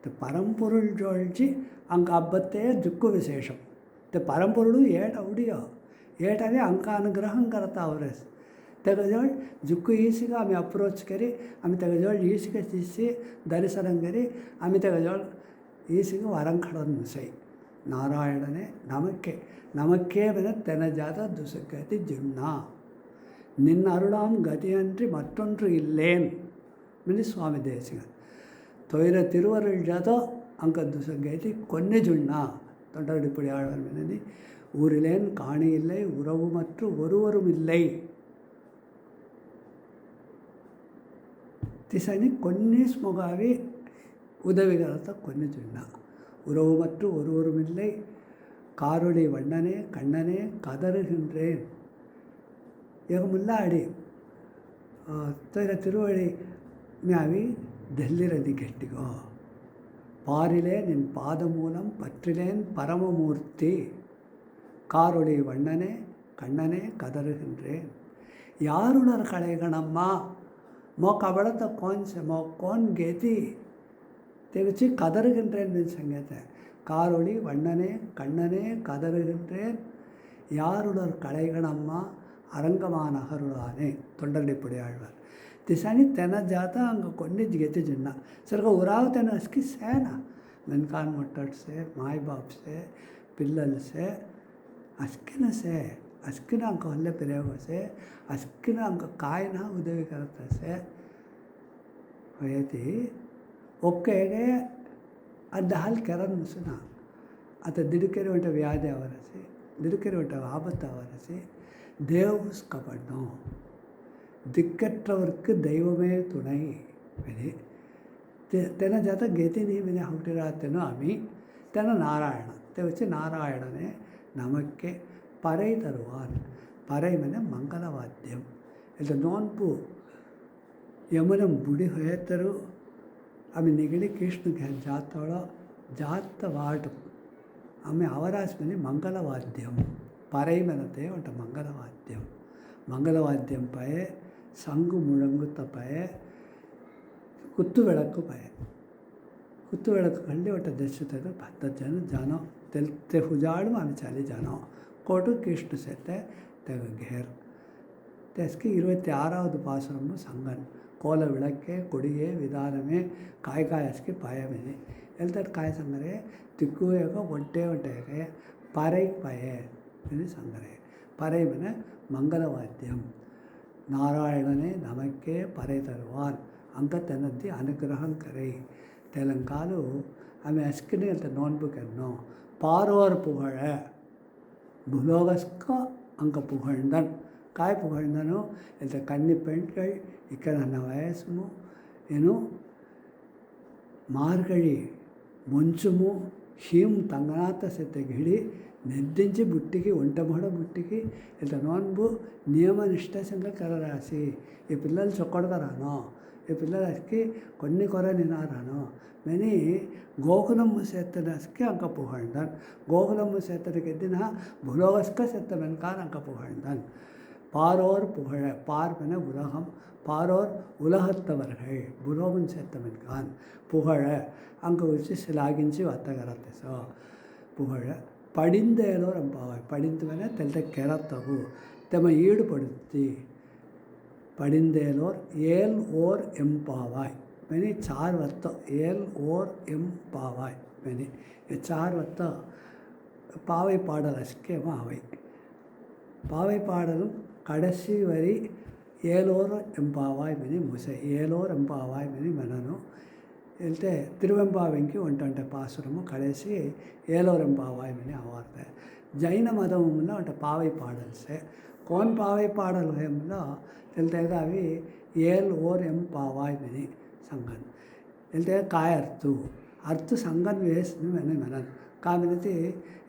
ते பரம்பொருள் ಜೋಳ್ಜಿ ಅಂಕ ಹಬ್ಬತ್ತೇ ದುಕ್ಕು ವಿಶೇಷಂ ते परमपुरुಳು ಏಟ್ ಅವಡಿಯೋ ಏಟನೇ अंक अनुग्रहं करता ಅವरेस तेगजवळ जुक्कू ईसिगा आम्ही अप्रोच करी आम्ही तेगजवळ ईसिगा तिसी दर्शनं करी आम्ही तेगजवळ ईसिगा वरं खडन मुसई नारायणने नमक्के बिन तेनजात दुसगति जुन्ना निन्न अरुणाम गतियंत्री मत्तொன்று இல்லேன் मिनि स्वामी देशिगन तोयर तिरुवरुळ जातो अंक दुसगति कोन्ने जुन्ना தொண்டடிப்படி ஆழ்வார் மினி ஊரிலேன் காணி இல்லை உறவு மற்றும் ஒருவரும் இல்லை திசைனி கொன்னீஸ் முகாவி உதவிகரத்தை கொன்னு சொன்னா உறவு மற்றும் ஒருவரும் இல்லை காரொளி வண்ணனே கண்ணனே கதறுகின்றேன் ஏகமுல்லாடி திருவழி ಮ್ಯಾವಿ ದೆಲ್ಲಿರದಿ ಗಟ್ಟಿಗೋ பாரிலே நின் பாதமூலம் பற்றிலேன் பரமமூர்த்தி காரொளி வண்ணனே கண்ணனே கதறுகின்றேன் யாருணர் களைகணம்மா மோ கபளத்தை கோன்ச மோ கோன் கேதி தெவிச்சு கதறுகின்றேன் ಸಂಗತೆ காரொளி வண்ணனே கண்ணனே கதறுகின்றேன் யாருணர் களைகணம்மா அரங்கமான அகருளானே தொண்டடிப்படி ஆழ்வார் तिसानी त्यांना जाता अंग कोणीच घेते जिन्ना सर उराव त्यांना असकी से ना मनकान मोटट से माय बाप से पिल्लल से अस्किन से अस्किन अंक हल्ले प्रयोग से अस्किन अंक काय ना उदवी करत से होयती ಒಕ್ಕೆಗೆ ಅದು ಹಾಲು ಕೆರನ್ ಮುಸುನ ಆತ ದಿಡುಕೆರೆ ಹೊಂಟ ವ್ಯಾಧಿ ಅವರಸಿ ದಿಡುಕೆರೆ ಹೊಂಟ ಆಪತ್ತು ಅವರಸಿ ದೇವ್ಸ್ ಕಪಡ್ನೋ ದಿಕ್ಕற்றವರ್க்கு ದೈವಮೇ துணை ವಿಧಿ ತೆನ ಜಾತ ಗೆತಿನಿ ವಿಧಿ ಹುಟ್ಟಿರಾತೇನೋ ಅಮಿ ತೆನ ನಾರಾಯಣ ते वच्चे नारायणने नमक्के परै तरुवान परै मने मंगलवाद्यम इल्ल नोन्पु यमुनम बुड़ी होयतरु आम्ही निगडी कृष्ण घ्यान जातोळो जात वाट आम्ही आवरास मने मंगलवाद्यम परै मनते उंट मंगलवाद्यम पये संगु मुळंगुत्त पये कुत्तु बेळक्कु पये कुत्तु बेळक्कु कंडि ಒಟ್ಟ ದೆಚ್ಚುತ್ತದೆ 10 ಜನ ಜಾನ ತೆಲ್ತೆ ಹುಜಾಳು ಆಮಿ ಚಾಲಿ ಜಾನ कोटु कृष्ण सेते तेग घेर तेस्की 26வது பாசுரம் संगन कोल विळक्के कोडिये विधानमे काय काय अस्के पायमेने एल्तर काय संगरे तिक्कुयेग ಒಟ್ಟೆಗೆ पारै पाये इनि संगरे पारै मने मंगलवाद्यम नारायणने नमक्के परै तरुवान अंक तेनद्दी अनुग्रहं करे तेलंकालु आम्ही अस्किनी ಅಂತ ನೋಡ್ಬೇಕನ್ನೋ ಪಾರೋರ್ ಪುಗಳ ಭೂಲೋಕಸ್ಕ ಅಂಕ ಪುಗಳ್ದನ್ काय ಪುಗಳ್ದನು ಅಂತ ಕನ್ನಿ ಪೆಂಟ್ಗಳು ಇಕ್ಕ ನನ್ನ ವಯಸ್ಸು ಏನು ಮಾರ್ಗಳಿ ಮುಂಚುಮು ಹೀಂ ತಂಗನಾಥ ಸೆತ್ತೆಗೆ ಹಿಡಿ ನೆದ್ದಿಂಚಿ ಬುಟ್ಟಿಗೆ వంట ಮಾಡೋ బుట్టికి ఇట్లా నోన్బు నియమ నిష్ఠాసంగా కరరాసి ఈ పిల్లలు చొక్కడతారానో ఈ పిల్లలకి కొన్ని కొర నినారానో మెని ಗೋಕುಲಮ್ಮು ಸೇತ್ತನಸ್ಕೆ ಅಂಕ ಪುಹಳ್ದನ್ ಗೋಕುಲಮ್ಮು ಸೇತ್ತನಿಗೆ ದಿನ ಭುಲೋಗಸ್ಕ செத்த மென்கான் அங்க புகழ்ந்தான் பாரோர் புகழ பார்மென உலகம் பாரோர் உலகத்தவர்கள் புலோகன் சேர்த்தமென்கான் புகழ அங்கே வச்சு சிலாகிஞ்சி வத்தகரத்தை சோ புகழ படிந்தேலோர் ಎಂಪಾವಾಯ್ படிந்துவன தெல்ல ಕೆರತ್ತವು ತಮ್ಮ ಈಡುಪಡುತ್ತಿ படிந்தேலோர் ஏல் ஓர் எம்பாவாய் मैंने 4 वत्त ஏல் ஓர் எம்பாவாய் मैंने ये 4 वत्त பாவை பாடல் அஸ்கேமா அவை பாவை பாடலும் கடைசி வரி ஏலோர் எம்பாவாய் மெனி முசை ஏலோர் எம்பாவாய் மெனி மெனனு వెళ్తే తిరువెంపావెంకి ఒంటంటే పాసురము కడేసి ఏలోరెంపావాయ్ అని అవార్త జైన మతంలో అంటే పావై పాడల్సే కోన్ పావై పాడల్ హేంలో వెళ్తేగా అవి ఏల్ ఓర్ ఎం పావాయ్ అని సంగన్ వెళ్తే కాయ అర్తు సంగన్ వేసి మెన మెనన్ కామినతి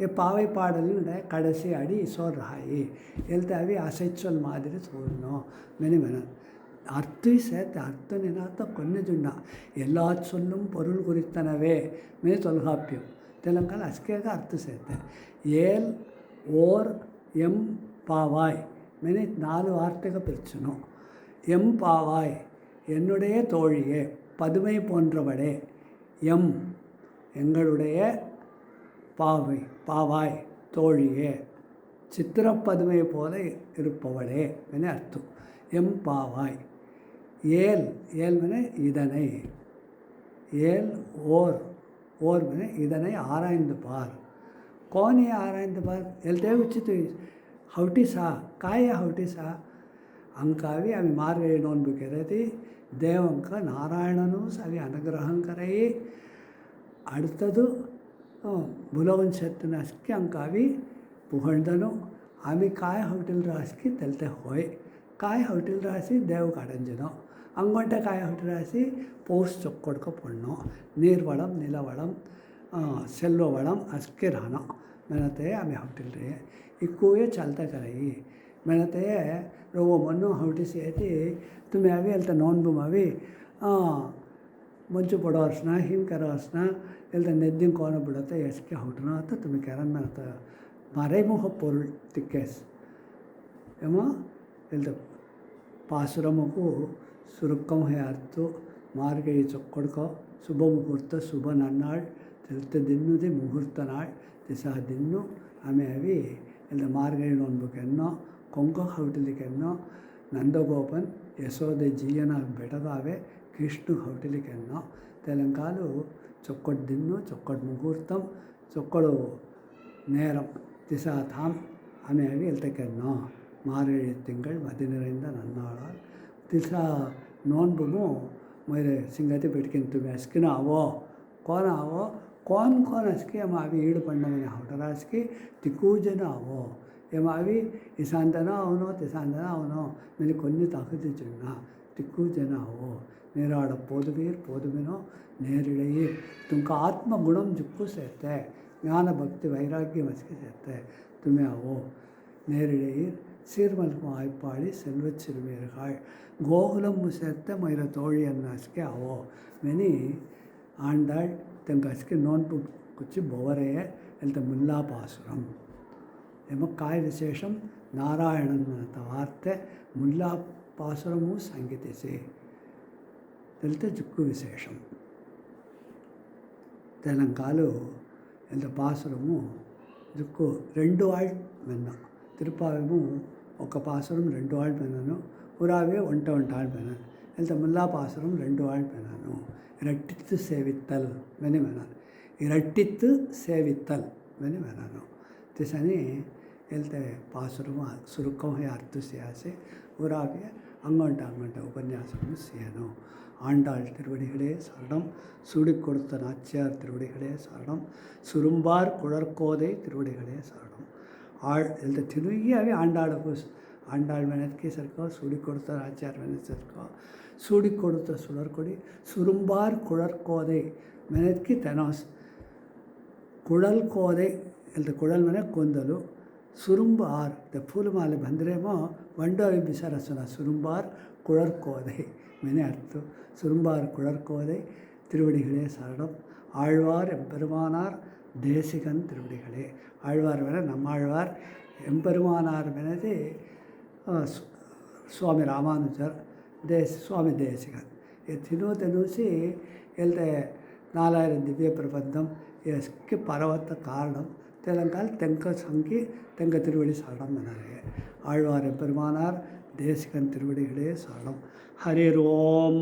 ఏ పావై పాడలు కడసి అడి సోర్ రాయి వెళ్తే అవి అసెచ్చువల్ మాదిరి చూడను మెని మెనన్ அர்த்து சேர்த்து அர்த்தம் என்னாத்த கொன்னிதுண்டா எல்லா சொல்லும் பொருள் குறித்தனவே மே தொல்காப்பியம் தெலுங்கான அஸ்கேக அர்த்தம் சேர்த்தேன் ஏல் ஓர் எம் பாவாய் மெனி 4 வார்த்தைகள் பிரிச்சணும் எம் பாவாய் என்னுடைய தோழியே பதுமை போன்றவளே எம் எங்களுடைய பாவை பாவாய் தோழியே சித்திரப்பதுமை போல இருப்பவளே மெனி அர்த்தம் எம் பாவாய் ஏல் ஏல் மன இதனை ஏல் ஓர் ஓர் மன இதனை ஆராய்ந்து பார் கோனே ஆராய்ந்து பார் எல்தே உச்சித்து ಹೌಟಿಸಾ ಕಾಯ ಹೌಟಿಸಾ ಅಂಕಾವಿ ಅವಿ ಮಾರ್ಗಳಿ ನೋನ್ಬೇಕಿರತಿ ದೇವಂಕ ನಾರಾಯಣನು ಅವಿ ಅನುಗ್ರಹಂ ಕರಯಿ அடுத்தது புலவன் செத்துனஸ்க்கு ಅಂಕಾವಿ புகழ்ந்தನು ಆಮಿ ಕಾಯ ಹೌಟಿಲ್ ರಾಸ್ಕಿ ತೆಲ್ತೆ ಹೋಯ್ ಕಾಯ ಹೌಟಿಲ್ ರಾಸಿ ದೇವ್ ಕಡಂಜನೋ ಅಂಗೊಂಟೆ ಕಾಯ ಹೌಟಿಲ್ ರಾಸಿ ಪೋಸ್ ಚೊಕ್ಕೊಡ್ಕೊ ಪೊಣ್ಣು ನೀರು ವಳಂ ನಿಲ ವಳಂ செல்வ வளம் அஸ்கே ரானோ மெனத்தையே ஆமி ஹவுட்டில் ரே इक्कुए चलता कराई मेहनते वो मनु हौटी से तुम्हें अभी अलता नॉन बुम अभी मंचु पड़ोसना हिम करना अलता नेद्दिंग कौन बिड़ते इसके हौटना तो तुम्हें करन मेहनत मारे मुह पोल तिक्केस एमो अलता पासुरमुकु सुरुक्कम है अर्थ मार्गे चొక్కడుకో शुभ मुहूर्त शुभ नन्नाळ तेलते दिन्नुदि मुहूर्त नाळ दिसा दिन्नु आमे अभी ಇಲ್ಲ ಮಾರ್ಗಳಿ ನೋಡ್ಬೇಕೆನ್ನೋ ಕೊಂಕ ಹೌಟಲಿಕೆನ್ನೋ ನಂದಗೋಪನ್ ಯಶೋದೆ ಜಿಯನ ಬೆಟಗಾವೆ ಕೃಷ್ಣ ಹೌಟಲಿಕೆನ್ನೋ ತೆಲಂಗಾಲು ಚೊಕ್ಕಡ್ ದಿನ್ನು ಚೊಕ್ಕಡ್ ಮುಹೂರ್ತಂ ಚೊಕ್ಕಡು ನೇರಂ ದಿಸಾ ತಾಮ್ ಆಮೆ ಅವಿ ಎಲ್ತಕೆನ್ನೋ ಮಾರ್ಗಳಿ ತಿಂಗಳು 15ರಿಂದ 14 ದಿಸಾ ನೋನ್ಬುಮು ಮೇರೆ ಸಿಂಗತಿ ಬೆಟ್ಕಿಂತು ಮೆಸ್ಕಿನ ಅವೋ ಕೋನ ಅವೋ कौन कौन असके हम अभी ईड़ पढ़ने में हौटरास की तिकूजन आवो एम अभी इसांतना आवनो तिसांतना आवनो मेरी कोन्नी ताकत चुना तिकूजन आवो नेराड़ पोदवीर पोदमिनो नेरिड़ीर तुमका आत्म गुणम जुक्कु सेते ज्ञान भक्ति वैराग्य मस्के सेते तुम्हें आवो नेरिड़ीर சீர்மல்கும் ஆய்ப்பாடி செல்வச் சிறுமீர்கள் கோகுலம் சேர்த்த மயிர தோழி அன்னாஸ்கே आवो மெனி ஆண்டாள் तंकस्के नॉन कुछ बोवरे एल्त मुल्ला पासुरम एम काय विशेषम नारायणन वार्ते मुल्ला पासुरमु संगीतिसे तेलते जुक्कु विशेषम तेलंगालु एल्त पासुरमु जुक्कु रेंडु आळ् मेन्न तिरुपावेमु ఒక పాసురం 2 ఆళ్ మెనను ఉరావే ఒంట ఆళ్ మెనను ఎల్త ముల్లా పాసురం 2 ఆళ్ మెనను இரட்டித்து சேவித்தல் மெனி வேணான் இரட்டித்து சேவித்தல் மெனி வேணானோ திசனி எல்ते பாசுரமா சுருக்கம் है अर्थ से ಊರಾಗೆ ಅಂಗಂಟ ಉಪನ್ಯಾಸವನ್ನು ಸೇನು ஆண்டாள் திருவடிகளே சரணம் சூடிக்கொடுத்த நாச்சியார் திருவடிகளே சரணம் சுரும்பார் குழற்கோதை திருவடிகளே சரணம் ஆள் எல்த திருவியாவே ஆண்டாள் மெனத்கே ಸರ್ಕೋ சூடிக்கொடுத்த நாச்சியார் மெனத் ಸರ್ಕೋ சூடிக்கொடுத்த சுடற்கொடி சுரும்பார் குழற்கோதை மெனத்கி தெனோஸ் ಕುಳಲ್ ಕೋದೆ ಇಲ್ಲದೆ ಕುಳಲ್ ಮನೆ ಕೊಂದಲು ಸುರುಂಬಾರ್ ಪೂಲಮಾಲೆ ಬಂದರೇಮೋ ವಂಡೋವಿ ಬಿಸರಸುನ ಸುರುಂಬಾರ್ குழற்கோதை மெனு அர்த்தம். சுரும்பார் குழற்கோதை திருவடிகளே சரணம். ஆழ்வார் எம்பெருமானார் தேசிகன் திருவடிகளே. ஆழ்வார் வேற நம்மாழ்வார், எம்பெருமானார் மெனது ಸ್ವಾಮಿ ರಾಮಾನುಜರ್ ಸ್ವಾಮಿ தேசிகன். தினூசி எழுத 4000 திவ்ய பிரபந்தம் எஸ்க்கு பரவத்த காரணம் தெலங்கால் தெங்க சங்கி தெங்க திருவடி சரணம் என ஆழ்வார் எம்பெருமானார் தேசிகன் திருவடிகளே சரணம். ஹரிர் ஓம்.